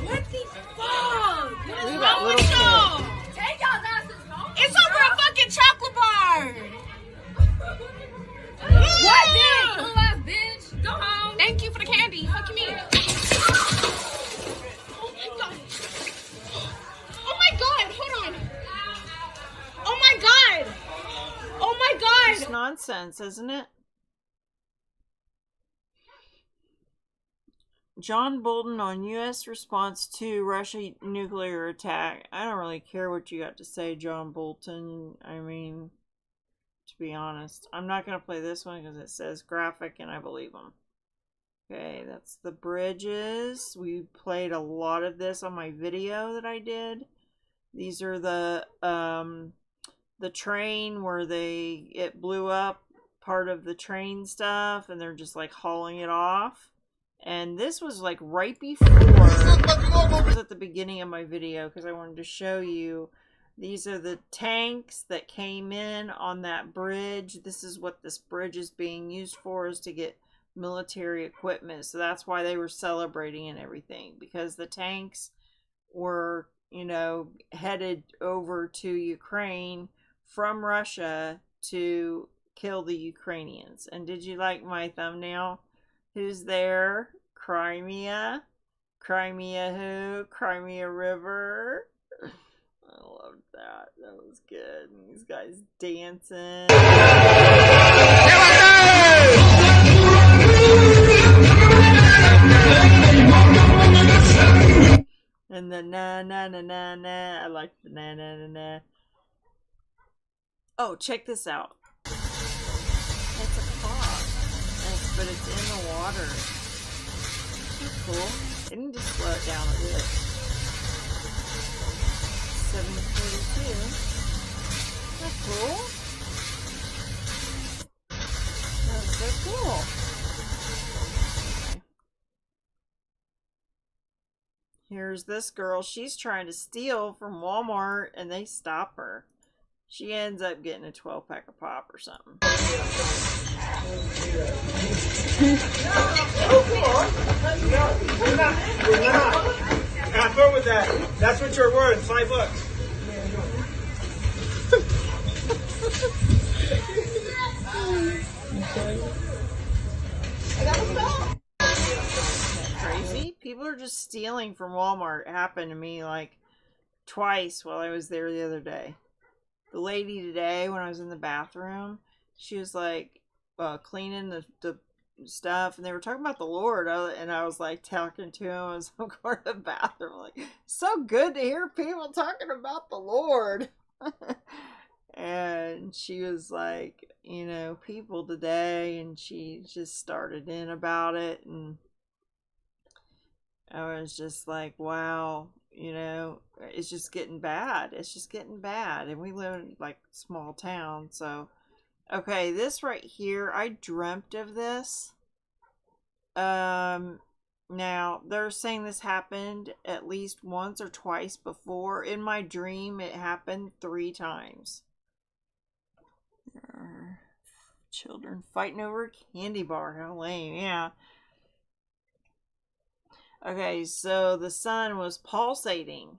What the fuck? What's wrong with y'all? Take y'all's asses home. It's over a fucking chocolate bar. What, bitch? Little ass bitch. Go home. Thank you for the candy. Fuck you mean. Oh my god. Oh my god. Hold on. Oh my god. Oh my god. It's nonsense, isn't it? John Bolton on U.S. response to Russia nuclear attack. I don't really care what you got to say, John Bolton. I mean, to be honest, I'm not going to play this one because it says graphic and I believe them. Okay, that's the bridges. We played a lot of this on my video that I did. These are the the train where it blew up part of the train stuff, and they're just like hauling it off. And this was like right before, it was at the beginning of my video because I wanted to show you. These are the tanks that came in on that bridge. This is what this bridge is being used for, is to get military equipment. So that's why they were celebrating and everything, because the tanks were, you know, headed over to Ukraine from Russia to kill the Ukrainians. And did you like my thumbnail? Who's there? Crimea. Crimea who? Crimea River. I loved that. That was good. And these guys dancing. And the na na na na na. I like the na na na na. Oh, check this out. It's a clock. But it's in the water. That's cool. They need to slow it down a bit. 7:42. That's cool. That's so cool. Okay. Here's this girl. She's trying to steal from Walmart, and they stop her. She ends up getting a 12-pack of pop or something. We're not. Have fun with that. That's what you're worth. $5. Crazy? People are just stealing from Walmart. It happened to me like twice while I was there the other day. The lady today, when I was in the bathroom, she was like cleaning the stuff, and they were talking about the Lord, and I was like talking to him as I'm going to the bathroom, like, so good to hear people talking about the Lord. And she was like, you know, people today, and she just started in about it, and I was just like, wow, you know, it's just getting bad. It's just getting bad. And we live in like small town. So, okay, this right here, I dreamt of this. Now they're saying this happened at least once or twice before. In my dream, it happened 3 times. Children fighting over a candy bar. How lame. Yeah. Okay, so the sun was pulsating.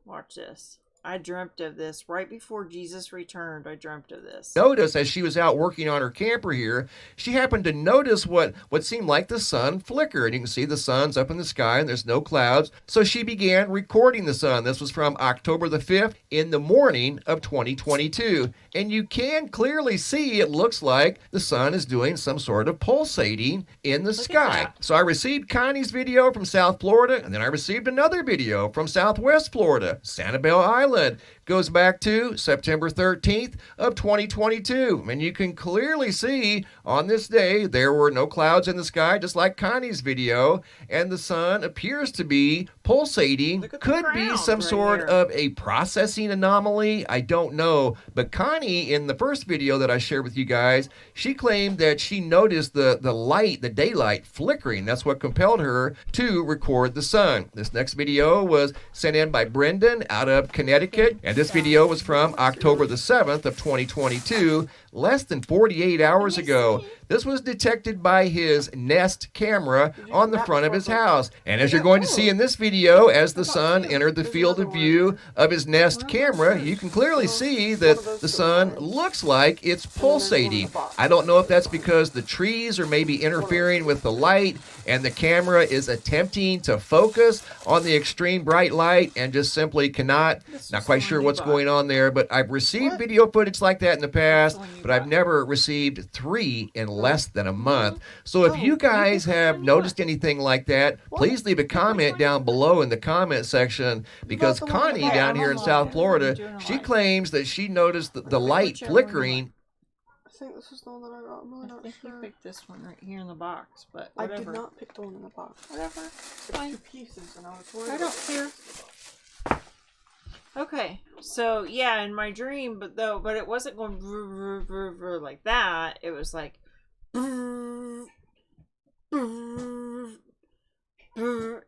Watch this. I dreamt of this right before Jesus returned. I dreamt of this. Notice as she was out working on her camper here, she happened to notice what seemed like the sun flicker. And you can see the sun's up in the sky and there's no clouds. So she began recording the sun. This was from October the 5th in the morning of 2022. And you can clearly see it looks like the sun is doing some sort of pulsating in the sky. So I received Connie's video from South Florida, and then I received another video from Southwest Florida, Sanibel Island. Goes back to September 13th of 2022. And you can clearly see on this day there were no clouds in the sky, just like Connie's video, and the sun appears to be pulsating. Could be some sort of a processing anomaly. I don't know. But Connie, in the first video that I shared with you guys, she claimed that she noticed the light, the daylight flickering. That's what compelled her to record the sun. This next video was sent in by Brendan out of Connecticut, and this video was from October the 7th of 2022, less than 48 hours ago. This was detected by his Nest camera on the front of his house. And as you're going to see in this video, as the sun entered the field of view of his Nest camera, you can clearly see that the sun looks like it's pulsating. I don't know if that's because the trees are maybe interfering with the light and the camera is attempting to focus on the extreme bright light and just simply cannot. Not quite sure what's going on there, but I've received video footage like that in the past, but I've never received 3 in less than a month. So if you guys have noticed anything like that, please leave a comment down below in the comment section, because Connie down here in South Florida, she claims that she noticed the light flickering. I think this is the one that I got. I'm really not sure. You picked this one right here in the box, but I whatever. did not pick the one in the box. Whatever. It's fine. 2 pieces, and I was worried. I don't care. Okay, so yeah, in my dream, but it wasn't going like that. It was like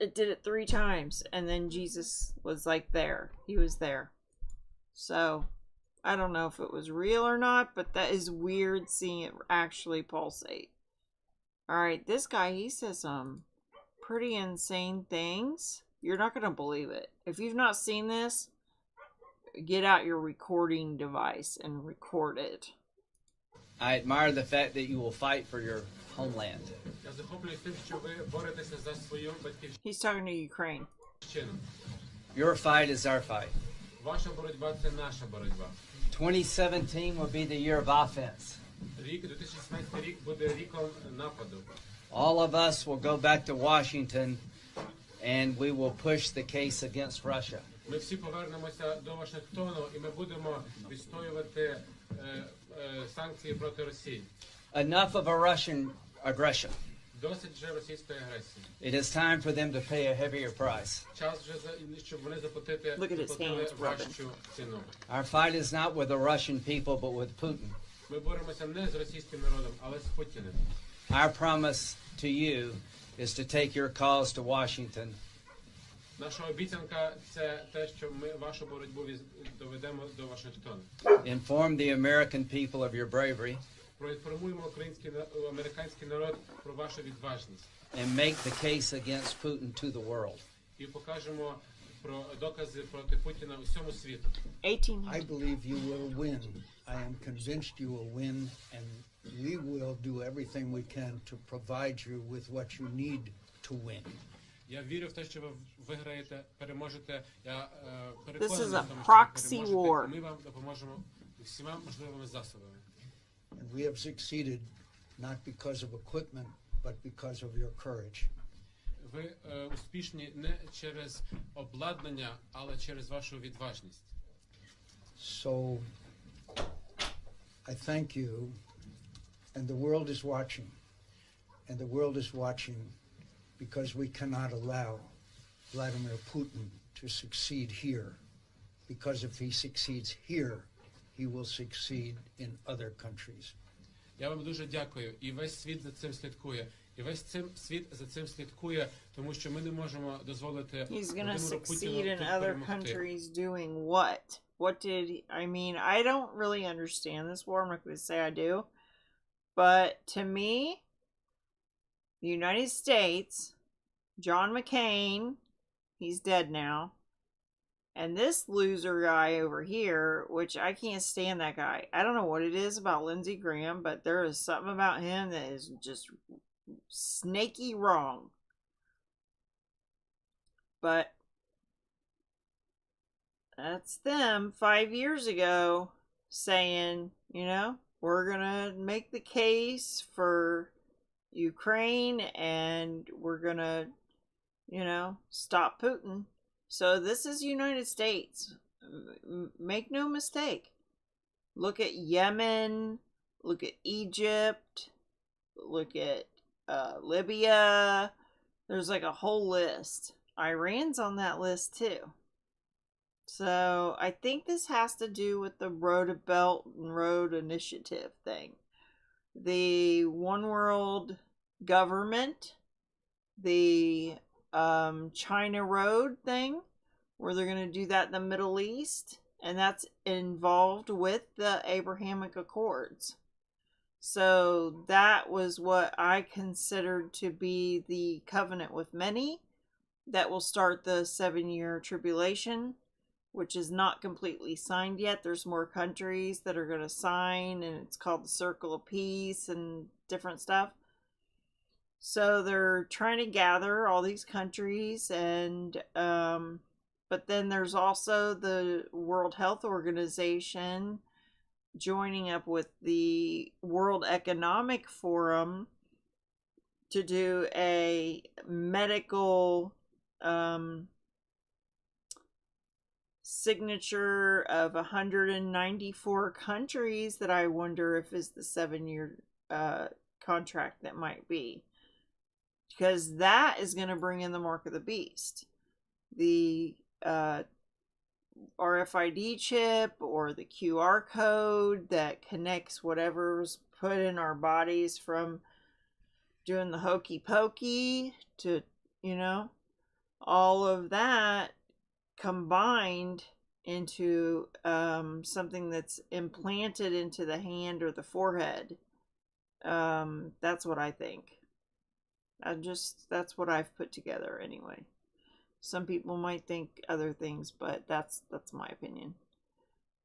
it did it 3 times, and then Jesus was like there. He was there. So I don't know if it was real or not, but that is weird seeing it actually pulsate. Alright, this guy, he says some pretty insane things. You're not going to believe it. If you've not seen this, get out your recording device and record it. I admire the fact that you will fight for your homeland. He's talking to Ukraine. Your fight is our fight. 2017 will be the year of offense. All of us will go back to Washington and we will push the case against Russia. Ми всі повернемося до Вашингтону і ми будемо відстоювати санкції проти Росії. Enough of a Russian aggression. Досить вже російської агресії. It is time for them to pay a heavier price. Час вже щоб вони заплатили важчу ціну. Our fight is not with the Russian people, but with Putin. Ми боремося не з російським народом, але з Путіним. Our promise to you is to take your cause to Washington. Наша обіцянка це те, що ми вашу боротьбу доведемо до Вашингтону. Inform the American people of your bravery. Проінформуємо американський народ про вашу відважність. And make the case against Putin to the world. І покажемо про докази проти Путіна усьому світу. 18. I believe you will win. I am convinced you will win, and we will do everything we can to provide you with what you need to win. Я вірю в те, що ви виграєте, переможете. Я This is переконаний a в тому, proxy що ви war. переможете. Ми вам допоможемо всіма можливими засобами. And we have succeeded not because of equipment, but because of your courage. Ви успішні не через обладнання, але через вашу відважність. So I thank you, and the world is watching. And the world is watching because we cannot allow Vladimir Putin to succeed here. Because if he succeeds here, he will succeed in other countries. Я вам дуже дякую. І весь світ за цим слідкує. І весь світ за цим слідкує, тому що ми не можемо дозволити He's going to succeed in other countries doing what? What did he, I mean, I don't really understand this war. I'm not going to say I do. But to me, the United States, John McCain, he's dead now. And this loser guy over here, which I can't stand that guy. I don't know what it is about Lindsey Graham, but there is something about him that is just snaky wrong. But that's them 5 years ago saying, you know, we're going to make the case for Ukraine and we're going to, you know, stop Putin. So this is United States. Make no mistake. Look at Yemen. Look at Egypt. Look at Libya. There's like a whole list. Iran's on that list too. So I think this has to do with the Road Belt and Road Initiative thing. The One World Government. The China Road thing, where they're going to do that in the Middle East, and that's involved with the Abrahamic Accords. So that was what I considered to be the covenant with many that will start the 7-year tribulation, which is not completely signed yet. There's more countries that are going to sign, and it's called the Circle of Peace and different stuff. So they're trying to gather all these countries, and but then there's also the World Health Organization joining up with the World Economic Forum to do a medical signature of 194 countries that I wonder if is the 7-year contract that might be. Because that is going to bring in the mark of the beast. The RFID chip or the QR code that connects whatever's put in our bodies from doing the hokey pokey to, all of that combined into something that's implanted into the hand or the forehead. That's what I think. That's what I've put together anyway. Some people might think other things, but that's my opinion.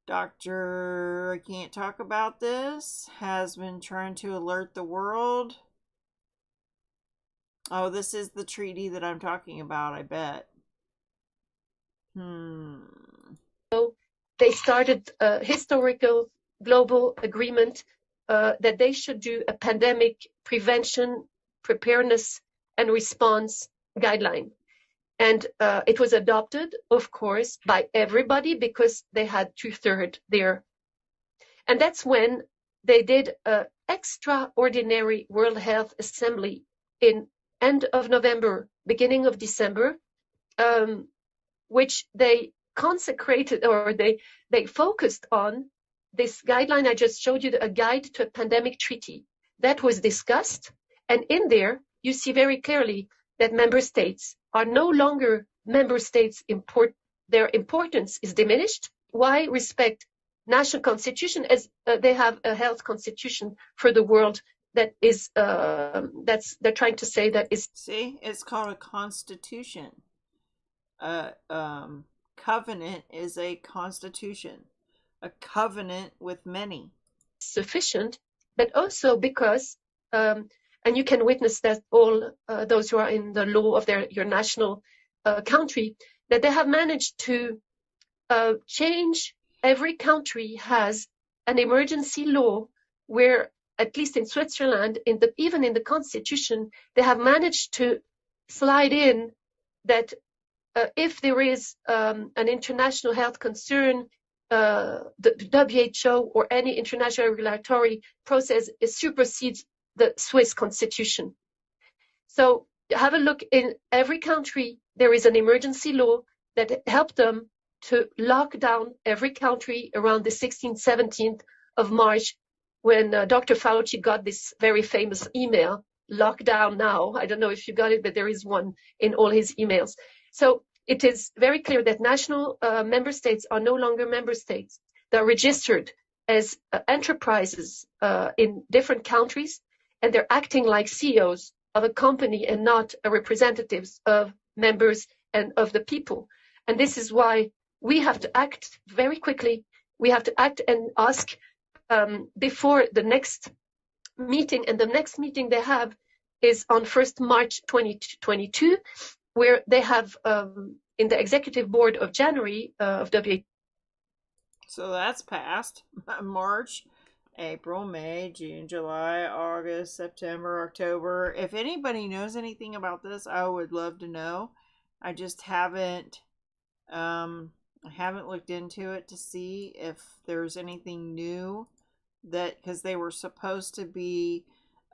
Doctor, I can't talk about this, has been trying to alert the world. Oh, this is the treaty that I'm talking about, I bet. So they started a historical global agreement that they should do a pandemic prevention, preparedness, and response guideline. And it was adopted, of course, by everybody because they had 2/3 there. And that's when they did an extraordinary World Health Assembly in end of November, beginning of December, which they consecrated or they focused on this guideline I just showed you, a guide to a pandemic treaty. That was discussed. And in there, you see very clearly that member states are no longer member states. Their importance is diminished. Why respect national constitution as they have a health constitution for the world that is they're trying to say that is. See, it's called a constitution. Covenant is a constitution, a covenant with many. Sufficient, but also because, and you can witness that all those who are in the law of your national country, that they have managed to change. Every country has an emergency law where, at least in Switzerland, even in the constitution, they have managed to slide in that if there is an international health concern, the WHO or any international regulatory process supersedes the Swiss constitution. So have a look. In every country, there is an emergency law that helped them to lock down every country around the 16th, 17th of March, when Dr. Fauci got this very famous email, lockdown now. I don't know if you got it, but there is one in all his emails. So it is very clear that national member states are no longer member states. They're registered as enterprises in different countries, and they're acting like CEOs of a company and not representatives of members and of the people. And this is why we have to act very quickly. We have to act and ask before the next meeting. And the next meeting they have is on 1st March 2022, where they have in the executive board of January of WHO. So that's passed. March, April, May, June, July, August, September, October. If anybody knows anything about this, I would love to know. I just haven't I haven't looked into it to see if there's anything new, that because they were supposed to be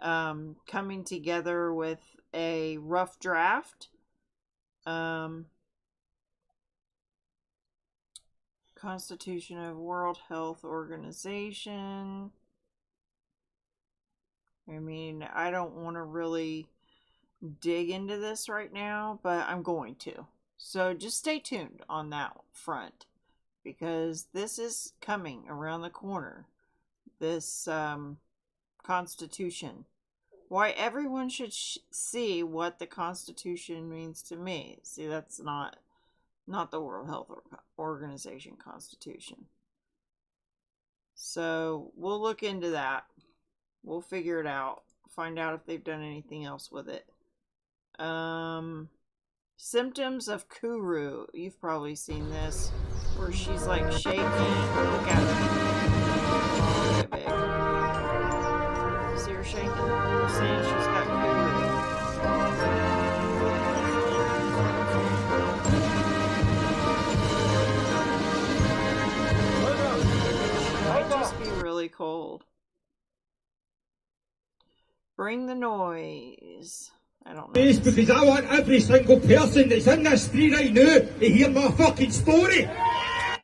coming together with a rough draft. Constitution of World Health Organization. I mean, I don't want to really dig into this right now, but I'm going to. So just stay tuned on that front, because this is coming around the corner. This Constitution. Why everyone should see what the Constitution means to me. See, that's not the World Health Organization Constitution. So we'll look into that. We'll figure it out. Find out if they've done anything else with it. Symptoms of Kuru. You've probably seen this, where she's like shaking. Look at her. Look at big. See her shaking? They're saying she's got Kuru. Might just be really cold. Bring the noise. I don't know. Because I want every single person that's in this street right now to hear my fucking story.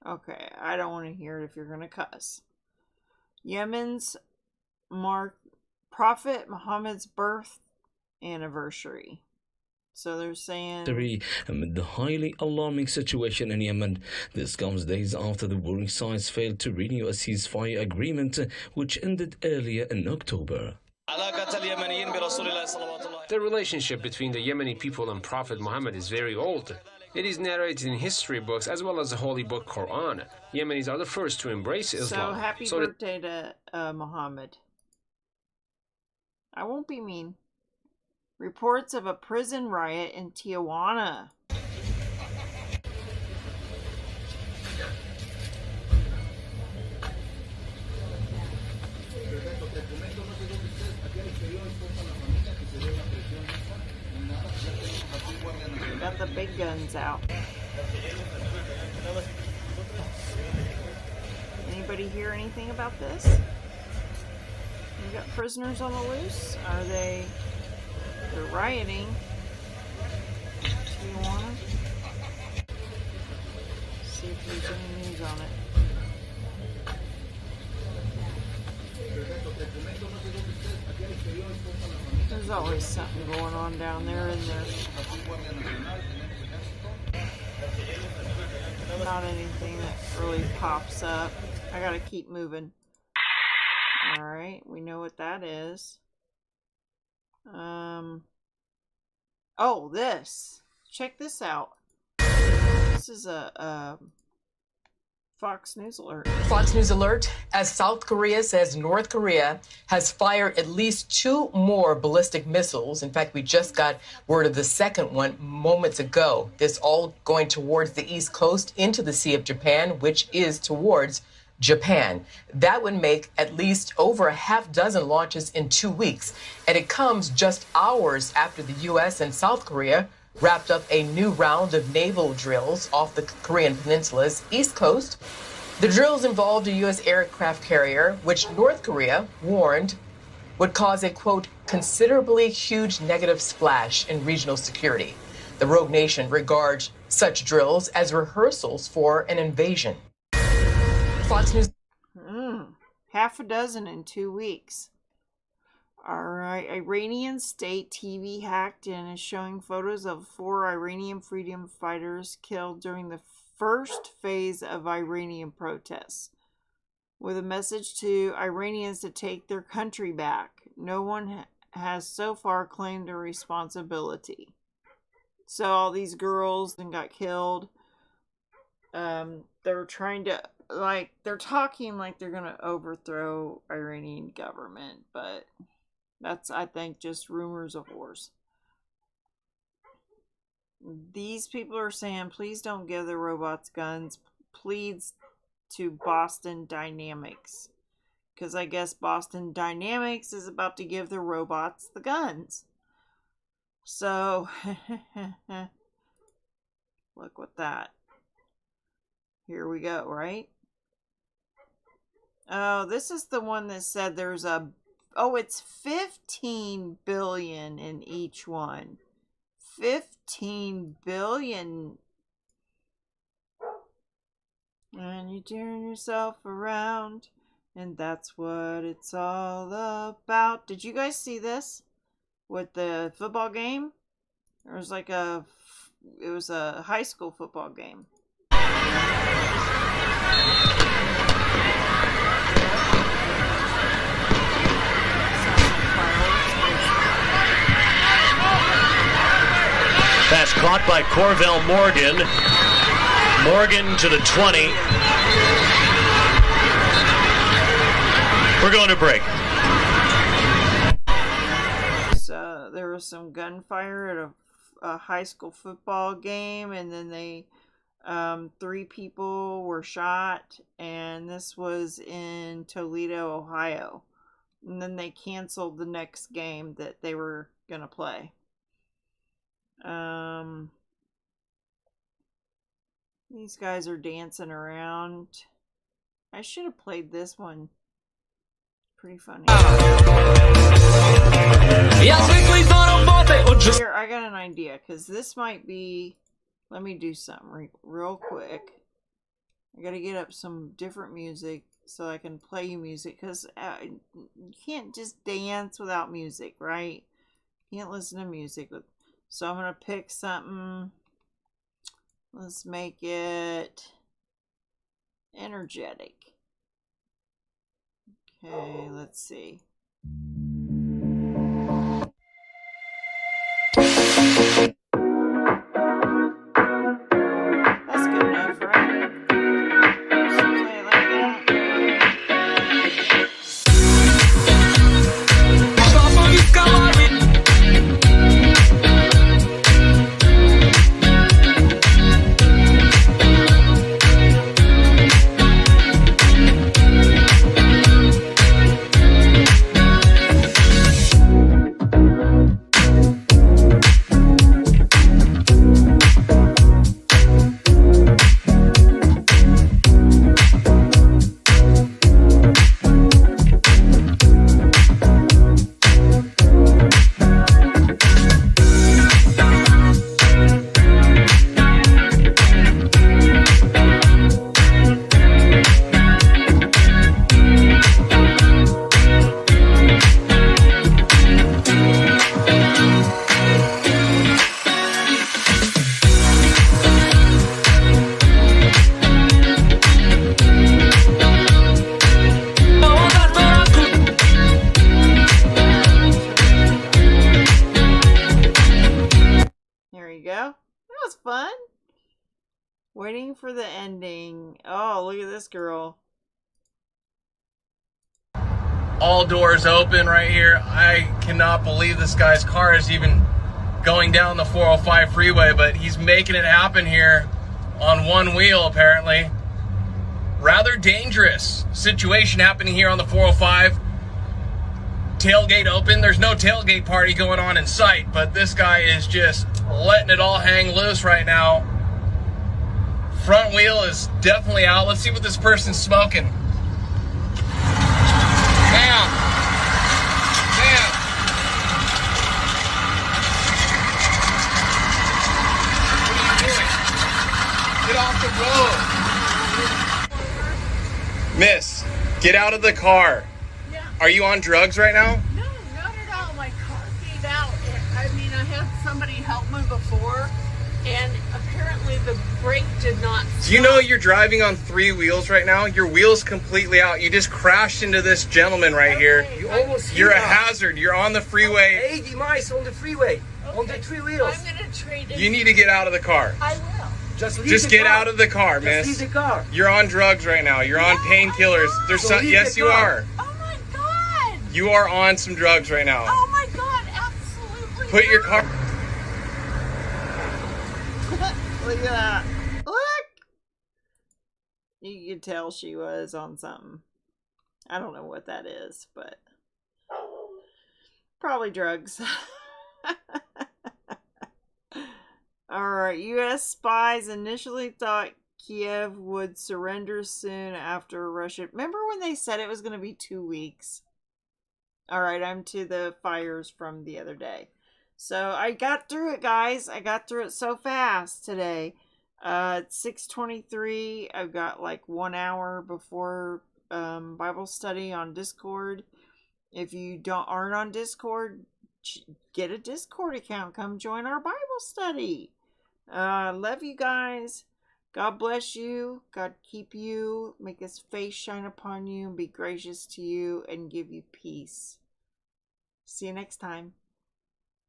Okay, I don't want to hear it if you're going to cuss. Yemen's Prophet Muhammad's birth anniversary. So they're saying... Amid the highly alarming situation in Yemen, this comes days after the warring sides failed to renew a ceasefire agreement which ended earlier in October. The relationship between the Yemeni people and Prophet Muhammad is very old. It is narrated in history books as well as the holy book Quran. Yemenis are the first to embrace Islam. So happy birthday to Muhammad. I won't be mean. Reports of a prison riot in Tijuana. Got the big guns out. Anybody hear anything about this? We got prisoners on the loose? Are they're rioting? Tijuana? See if there's any news on it. There's always something going on down there, isn't there? Not anything that really pops up. I gotta keep moving. Alright, we know what that is. Oh, this. Check this out. This is a Fox News alert. Fox News alert, as South Korea says North Korea has fired at least 2 more ballistic missiles. In fact, we just got word of the second one moments ago. This all going towards the East Coast into the Sea of Japan, which is towards Japan. That would make at least over a half dozen launches in 2 weeks. And it comes just hours after the U.S. and South Korea wrapped up a new round of naval drills off the Korean Peninsula's east coast. The drills involved a U.S. aircraft carrier, which North Korea warned would cause a, quote, considerably huge negative splash in regional security. The rogue nation regards such drills as rehearsals for an invasion. Fox News. Half a dozen in 2 weeks. Alright, Iranian state TV hacked and is showing photos of 4 Iranian freedom fighters killed during the first phase of Iranian protests, with a message to Iranians to take their country back. No one has so far claimed a responsibility. So all these girls then got killed. They're trying to, they're talking like they're going to overthrow Iranian government, but that's, I think, just rumors of wars. These people are saying, please don't give the robots guns. Pleads to Boston Dynamics. Because I guess Boston Dynamics is about to give the robots the guns. So, look with that. Here we go, right? Oh, this is the one that said there's a... Oh, it's 15 billion in each one. 15 billion. And you turn yourself around, and that's what it's all about. Did you guys see this with the football game? It was like it was a high school football game. Pass caught by Corvell Morgan. Morgan to the 20. We're going to break. So there was some gunfire at a high school football game, and then 3 people were shot, and this was in Toledo, Ohio. And then they canceled the next game that they were going to play. These guys are dancing around. I should have played this one. Pretty funny. Here, I got an idea, because this might be... Let me do something real quick. I gotta get up some different music so I can play you music, because you can't just dance without music, right? You can't listen to music. So I'm gonna pick something. Let's make it energetic. Okay, let's see. That's good enough, right? Just play it like that. There you go. That was fun. Waiting for the ending. Oh, look at this girl. All doors open right here. I cannot believe this guy's car is even going down the 405 freeway, but he's making it happen here on one wheel, apparently. Rather dangerous situation happening here on the 405. Tailgate open. There's no tailgate party going on in sight, but this guy is just letting it all hang loose right now. Front wheel is definitely out. Let's see what this person's smoking. Ma'am. Ma'am. What are you doing? Get off the road. Miss, get out of the car. Yeah. Are you on drugs right now? No, not at all. My car gave out. I mean, I had somebody help me before, and apparently the brake did not stop. Do you know you're driving on 3 wheels right now? Your wheel's completely out. You just crashed into this gentleman right here. You almost You're a hazard. You're on the freeway. 80 miles on the freeway, on the 3 wheels. I'm going to trade it. You need to get out of the car. I will. Just get out of the car, miss. Leave the car. You're on drugs right now. You're on painkillers. There's yes, you are. Oh my God. You are on some drugs right now. Oh my God, absolutely. Put your car. Look at that. Look! You could tell she was on something. I don't know what that is, but probably drugs. Alright, U.S. spies initially thought Kiev would surrender soon after Russia. Remember when they said it was going to be 2 weeks? Alright, I'm to the fires from the other day. So I got through it, guys. I got through it so fast today. It's 6:23. I've got like 1 hour before Bible study on Discord. If you aren't on Discord, get a Discord account. Come join our Bible study. Love you guys. God bless you. God keep you. Make his face shine upon you and be gracious to you and give you peace. See you next time.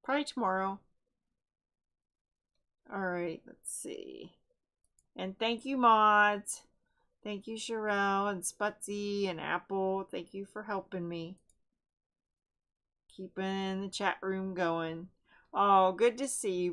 Probably tomorrow. Alright, let's see. And thank you, mods. Thank you, Sherelle and Sputsy and Apple. Thank you for helping me. Keeping the chat room going. Oh, good to see you.